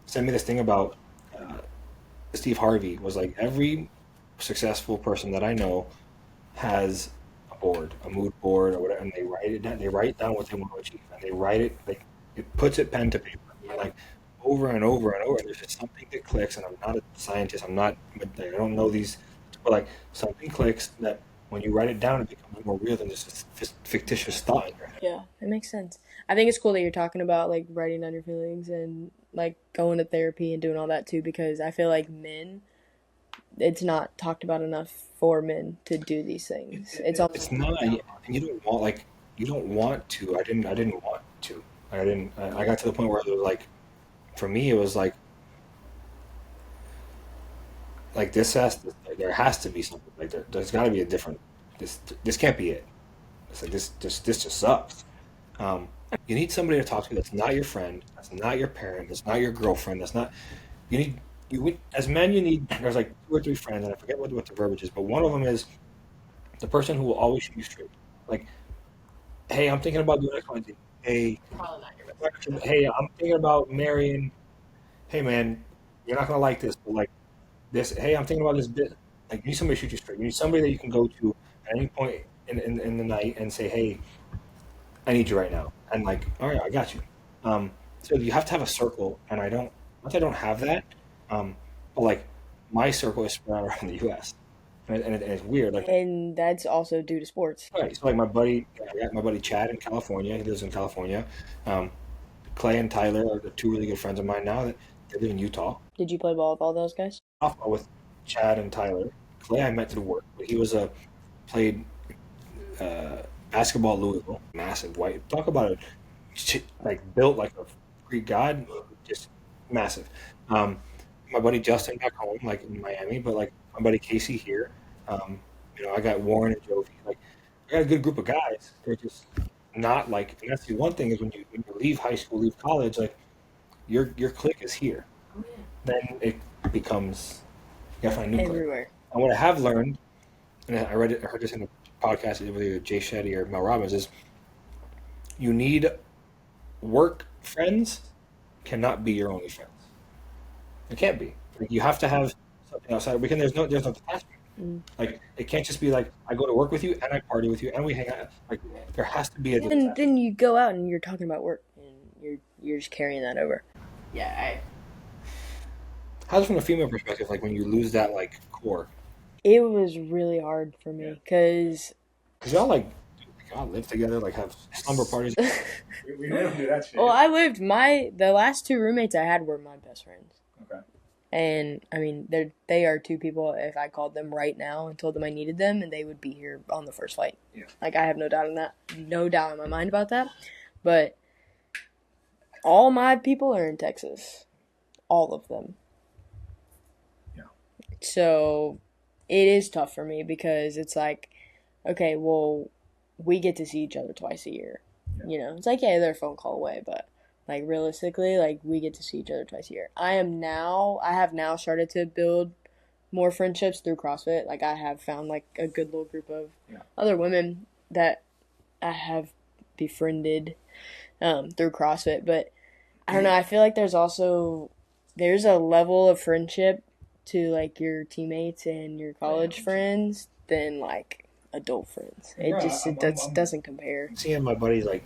sent me this thing about Steve Harvey. Was like every successful person that I know has a board, a mood board, or whatever, and they write it down. They write down what they want to achieve, and they write it. Like it puts it pen to paper, and like over and over and over. And there's just something that clicks, and I'm not a scientist. I don't know these, but like something clicks that when you write it down, it becomes more real than just a fictitious thought in your head. Yeah, it makes sense. I think it's cool that you're talking about like writing down your feelings and like going to therapy and doing all that too, because I feel like it's not talked about enough for men to do these things. It's not, and you don't want to. I didn't want to. I got to the point where it was like for me, it was like this there has to be something. Like there's got to be a different. This can't be it. It's like this just sucks. Um, you need somebody to talk to that's not your friend, that's not your parent, that's not your girlfriend, that's not. You need as men. You need there's like two or three friends, and I forget what the verbiage is, but one of them is the person who will always shoot you straight. Like, hey, I'm thinking about doing X, Y, and Z. Hey, Probably not your best friend. hey, I'm thinking about marrying. Hey, man, you're not gonna like this, but like this. Hey, I'm thinking about this bit. Like, you need somebody to shoot you straight. You need somebody that you can go to at any point in the night and say, hey, I need you right now. And like, all right, I got you. So you have to have a circle, and not that I don't have that, um, but like my circle is spread out around the U.S. And it's weird. Like, And that's also due to sports. right, so like I got my buddy Chad in California. He lives in California. Um, Clay and Tyler are the two really good friends of mine now that they live in Utah. Did you play ball with all those guys? Softball with Chad and Tyler. Clay I met through work, but he was a played basketball at Louisville. Massive white. Talk about like built like a Greek god, just massive. Um, my buddy Justin back home, like in Miami, but like my buddy Casey here. Um, I got Warren and Jovi. Like I got a good group of guys. They're just not like. And that's the one thing is when you leave high school, leave college, like your clique is here. Oh yeah. Then it becomes you gotta find a new clique. Everywhere. And what I have learned, and I heard this in a podcast with either Jay Shetty or Mel Robbins, is you need work friends cannot be your only friends. It can't be. Like, you have to have something outside. Because there's no detachment. Mm. Like it can't just be like I go to work with you and I party with you and we hang out. Like there has to be a And detachment. then you go out and you're talking about work, and you're just carrying that over. Yeah, How's it from a female perspective? Like when you lose that like core, It was really hard for me because because y'all live together, like have slumber parties. We don't do that shit. well, the last two roommates I had were my best friends. Okay. And I mean, they are two people. If I called them right now and told them I needed them, and they would be here on the first flight. Yeah. Like I have no doubt in my mind about that. But all my people are in Texas, all of them. Yeah. So it is tough for me because it's like, okay, well, we get to see each other twice a year. Yeah. It's like, yeah, they're a phone call away, but like realistically, like we get to see each other twice a year. I have now started to build more friendships through CrossFit. Like I have found like a good little group of other women that I have befriended through CrossFit. But I don't know. I feel like there's a level of friendship to like your teammates and your college friends than like adult friends. It Right, just doesn't compare. Seeing my buddies like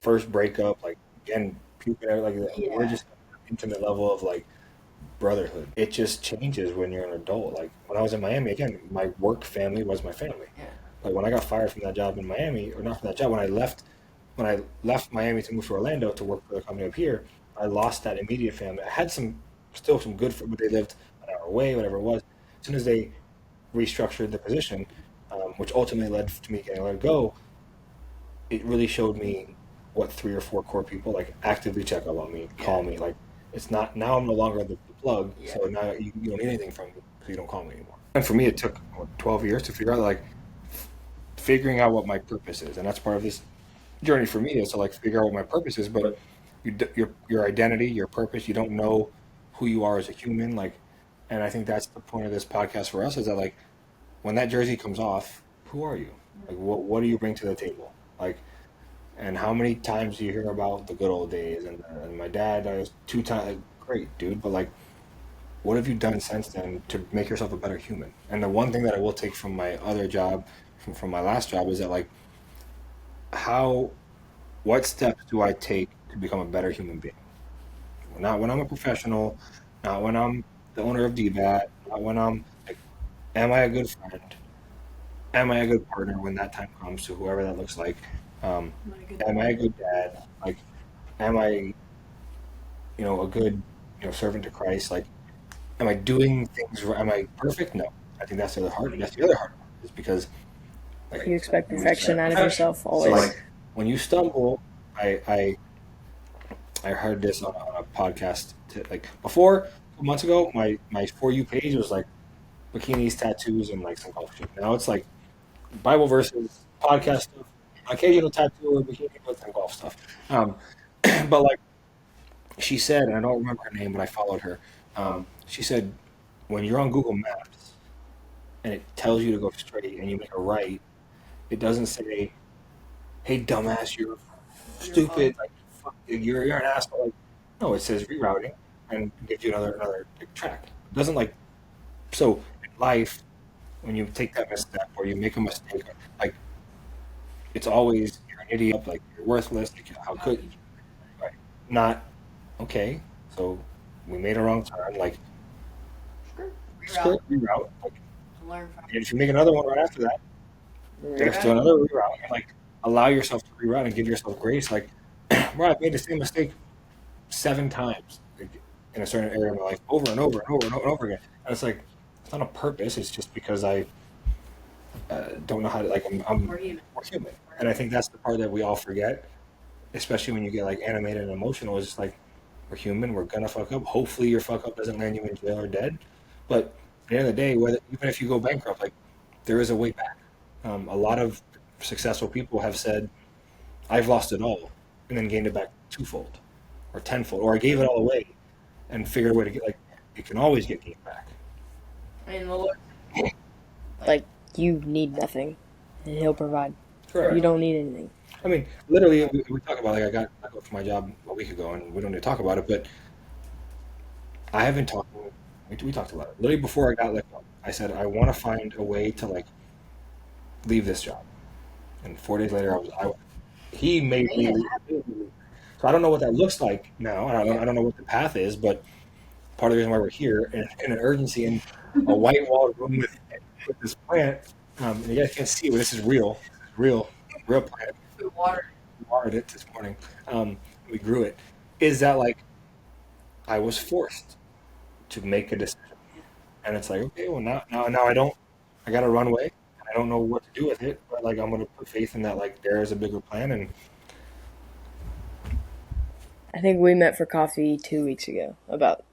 first breakup, like again puking out, like Yeah. we're just at an intimate level of like brotherhood. It just changes when you're an adult. Like when I was in Miami, again, my work family was my family. Yeah. Like when I got fired from that job in Miami, or not from that job, when I left Miami to move to Orlando to work for the company up here, I lost that immediate family. I had still some good, but they lived an hour away, whatever it was. As soon as they restructured the position, which ultimately led to me getting let go, it really showed me what 3 or 4 core people like actively check up on me, call me. Like it's not now I'm no longer the plug, so now you don't need anything from me because you don't call me anymore. And for me, it took 12 years to figure out figuring out what my purpose is, and that's part of this journey for me is to like figure out what my purpose is. But your identity, your purpose, you don't know who you are as a human, like, and I think that's the point of this podcast for us is that like when that jersey comes off, who are you? Like what do you bring to the table? Like, and how many times do you hear about the good old days and my dad was 2 times great dude, but like what have you done since then to make yourself a better human? And the one thing that I will take from my other job, from my last job, is that like what steps do I take to become a better human being? Not when I'm a professional, not when I'm the owner of DBAT, not when I'm like, am I a good friend? Am I a good partner when that time comes to whoever that looks like? Am I a good dad? Like, am I, a good, servant to Christ? Like, am I doing things right? Am I perfect? No. I think that's the other hard. That's the other hard part is because like You expect perfection out of yourself so always. like when you stumble, I I heard this on a podcast. Like before, a months ago, my For You page was like bikinis, tattoos, and like some golf shit. Now it's like Bible verses, podcast stuff, occasional tattoo or bikini with some golf stuff. Um, but like she said, and I don't remember her name, but I followed her. She said, when you're on Google Maps and it tells you to go straight and you make a right, it doesn't say, "Hey, dumbass, you're stupid, like fuck, you're an asshole." Like, no, it says rerouting and gives you another like, track. It doesn't like so in life when you take that misstep or you make a mistake, like it's always you're an idiot, like you're worthless. Like, how could right? Not okay. So we made a wrong turn. Like Reroute. reroute. Like, Learn from and if you make another one right after that, there's still another reroute. And, like allow yourself to reroute and give yourself grace. Like, bro, I've made the same mistake 7 times like, in a certain area of my life, over and over and over and over, and over again. And it's like it's not on purpose. It's just because I don't know how to like. We're human. We're human, and I think that's the part that we all forget, especially when you get like animated and emotional. Is just like we're human. We're gonna fuck up. Hopefully, your fuck up doesn't land you in jail or dead. But at the end of the day, whether even if you go bankrupt, like there is a way back. A lot of successful people have said, "I've lost it all and then gained it back twofold, or tenfold, or I gave it all away and figured a way to get like it can always get gained back." And the Lord. Like, you need nothing, and he'll provide. Correct. You don't need anything. I mean, literally, we talk about like I got let go from my job a week ago, and we don't need to talk about it. But I haven't talked. We talked about it literally before I got let go. I said I want to find a way to like leave this job, and 4 days later, he made me leave. So I don't know what that looks like now. I don't know what the path is, but part of the reason why we're here in an urgency in a white walled room with this plant. And you guys can't see it, but this is real. This is real plant. The water. We watered it this morning. We grew it. Is that like I was forced to make a decision, and it's like okay, well now I got a runway, and I don't know what to do with it, but like I'm gonna put faith in that like there is a bigger plan, and I think we met for coffee 2 weeks ago about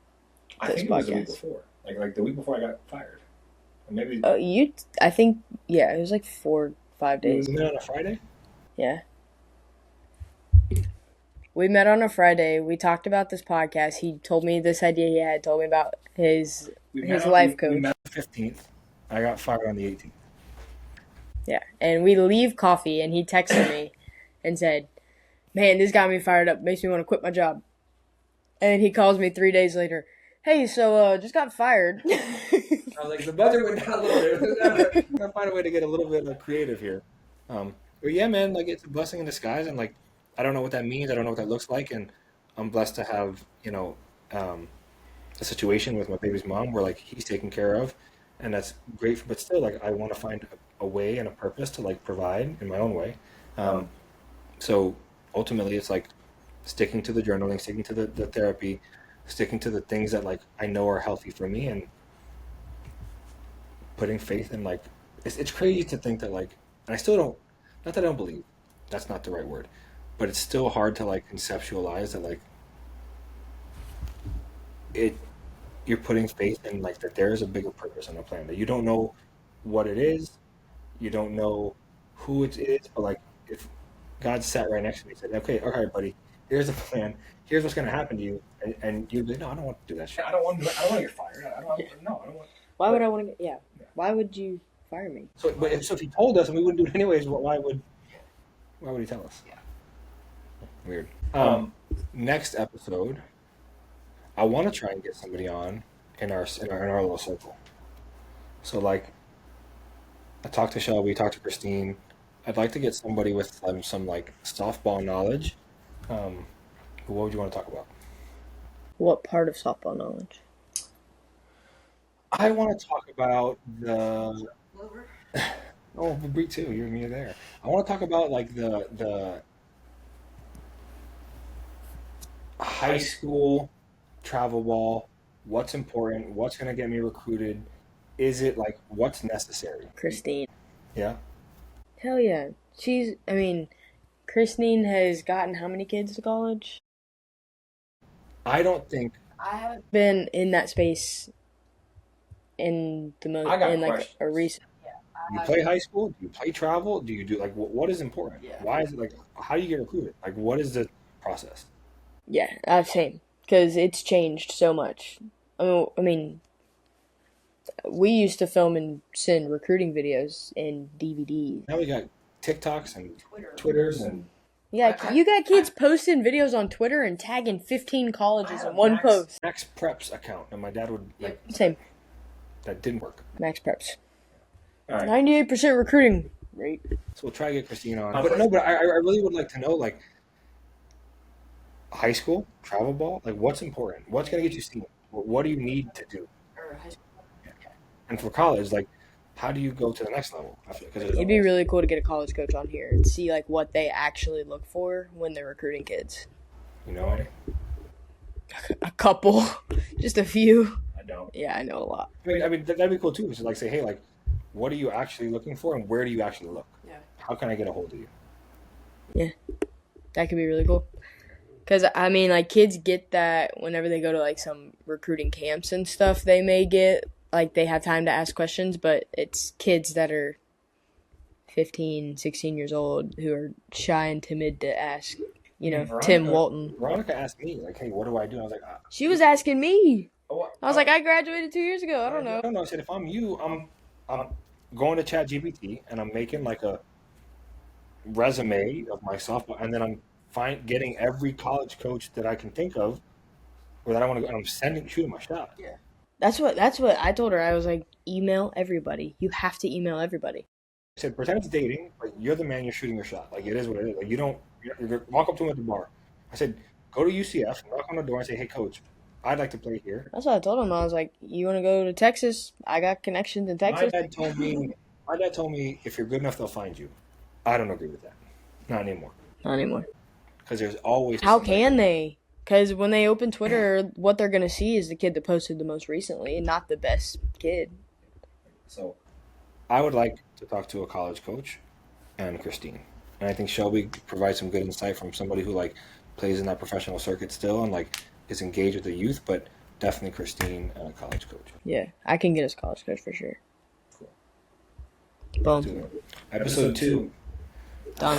I this think it was the week podcast. before, like the week before I got fired, and maybe I think, yeah, it was like 4, 5 it days. was on a Friday. Yeah. We met on a Friday. We talked about this podcast. He told me this idea he had, told me about his life coach. We met on the 15th. I got fired on the 18th. Yeah. And we leave coffee, and he texted me and said, "Man, this got me fired up. Makes me want to quit my job." And he calls me 3 days later. "Hey, so just got fired." I was like, the budget went down a little bit. I'm gonna find a way to get a little bit creative here. But yeah, man, like it's a blessing in disguise, and like I don't know what that means. I don't know what that looks like, and I'm blessed to have a situation with my baby's mom where like he's taken care of, and that's great. But still, like I want to find a way and a purpose to like provide in my own way. So ultimately, it's like sticking to the journaling, sticking to the therapy, sticking to the things that like I know are healthy for me, and putting faith in like it's crazy to think that like and I still don't not that I don't believe that's not the right word, but it's still hard to like conceptualize that like it you're putting faith in like that there is a bigger purpose on the planet that you don't know what it is, you don't know who it is, but like if God sat right next to me and said, okay, all right, buddy, here's the plan, here's what's going to happen to you, and you'd be no, I don't want to do that shit. I don't want to get fired. I don't want. Why would I want to? Yeah. Why would you fire me? So, so if he told us and we wouldn't do it anyways, why would he tell us? Yeah. Weird. Next episode, I want to try and get somebody on in our little circle. So like, I talked to Shelby, talked to Christine. I'd like to get somebody with some like softball knowledge. What would you want to talk about? What part of softball knowledge? I want to talk about the. Over. Oh, Bree too. You're there. I want to talk about like the high school travel ball. What's important? What's going to get me recruited? Is it like what's necessary? Christine. Yeah. Hell yeah. Christine has gotten how many kids to college? I don't think I haven't. Been in that space in the most I got in like questions. a recent. you play high school. Do you play travel? Do you do like what is important? Yeah. Why is it like how do you get recruited? Like what is the process? Yeah, same. Because it's changed so much. I mean, we used to film and send recruiting videos in DVDs. Now we got TikToks and Twitter. Twitters and Yeah, you got kids posting videos on Twitter and tagging 15 colleges in one post. Max Preps account, and my dad would like Same. that didn't work. Max Preps. All right. 98% recruiting rate. So we'll try to get Christine on. But no, but I really would like to know like high school travel ball. Like what's important? What's gonna get you seen? What do you need to do? Or high school. And for college, like how do you go to the next level? It'd be really cool to get a college coach on here and see like what they actually look for when they're recruiting kids. You know, A couple, just a few. I don't. Yeah, I know a lot. I mean that'd be cool too. Just like say, hey, like what are you actually looking for, and where do you actually look? Yeah. How can I get a hold of you? That could be really cool. Because, I mean, like, kids get that whenever they go to, like, some recruiting camps and stuff, they may get, like, they have time to ask questions, but it's kids that are 15, 16 years old who are shy and timid to ask, you know, Tim Walton. Veronica asked me, like, hey, what do I do? I was like, She was asking me. oh, I was like, I graduated 2 years ago. I don't know. No, I said, if I'm you, I'm going to ChatGPT and I'm making like a resume of myself, and then I'm getting every college coach that I can think of, or that I want to go, and I'm shooting my shot. Yeah. That's what I told her. I was like, email everybody. You have to email everybody. I said, pretend it's dating, but you're the man, you're shooting your shot. Like, it is what it is. Like, you walk up to him at the bar. I said, go to UCF, knock on the door, and say, hey, coach, I'd like to play here. That's what I told him. I was like, you want to go to Texas? I got connections in Texas. My dad told me, if you're good enough, they'll find you. I don't agree with that. Not anymore. Not anymore. Because there's always How can they? Because when they open Twitter, what they're going to see is the kid that posted the most recently and not the best kid. So I would like to talk to a college coach and Christine. And I think Shelby provides some good insight from somebody who like plays in that professional circuit still and like is engaged with the youth, but definitely Christine and a college coach. Yeah, I can get us a college coach for sure. Cool. Boom. Episode 2. Done.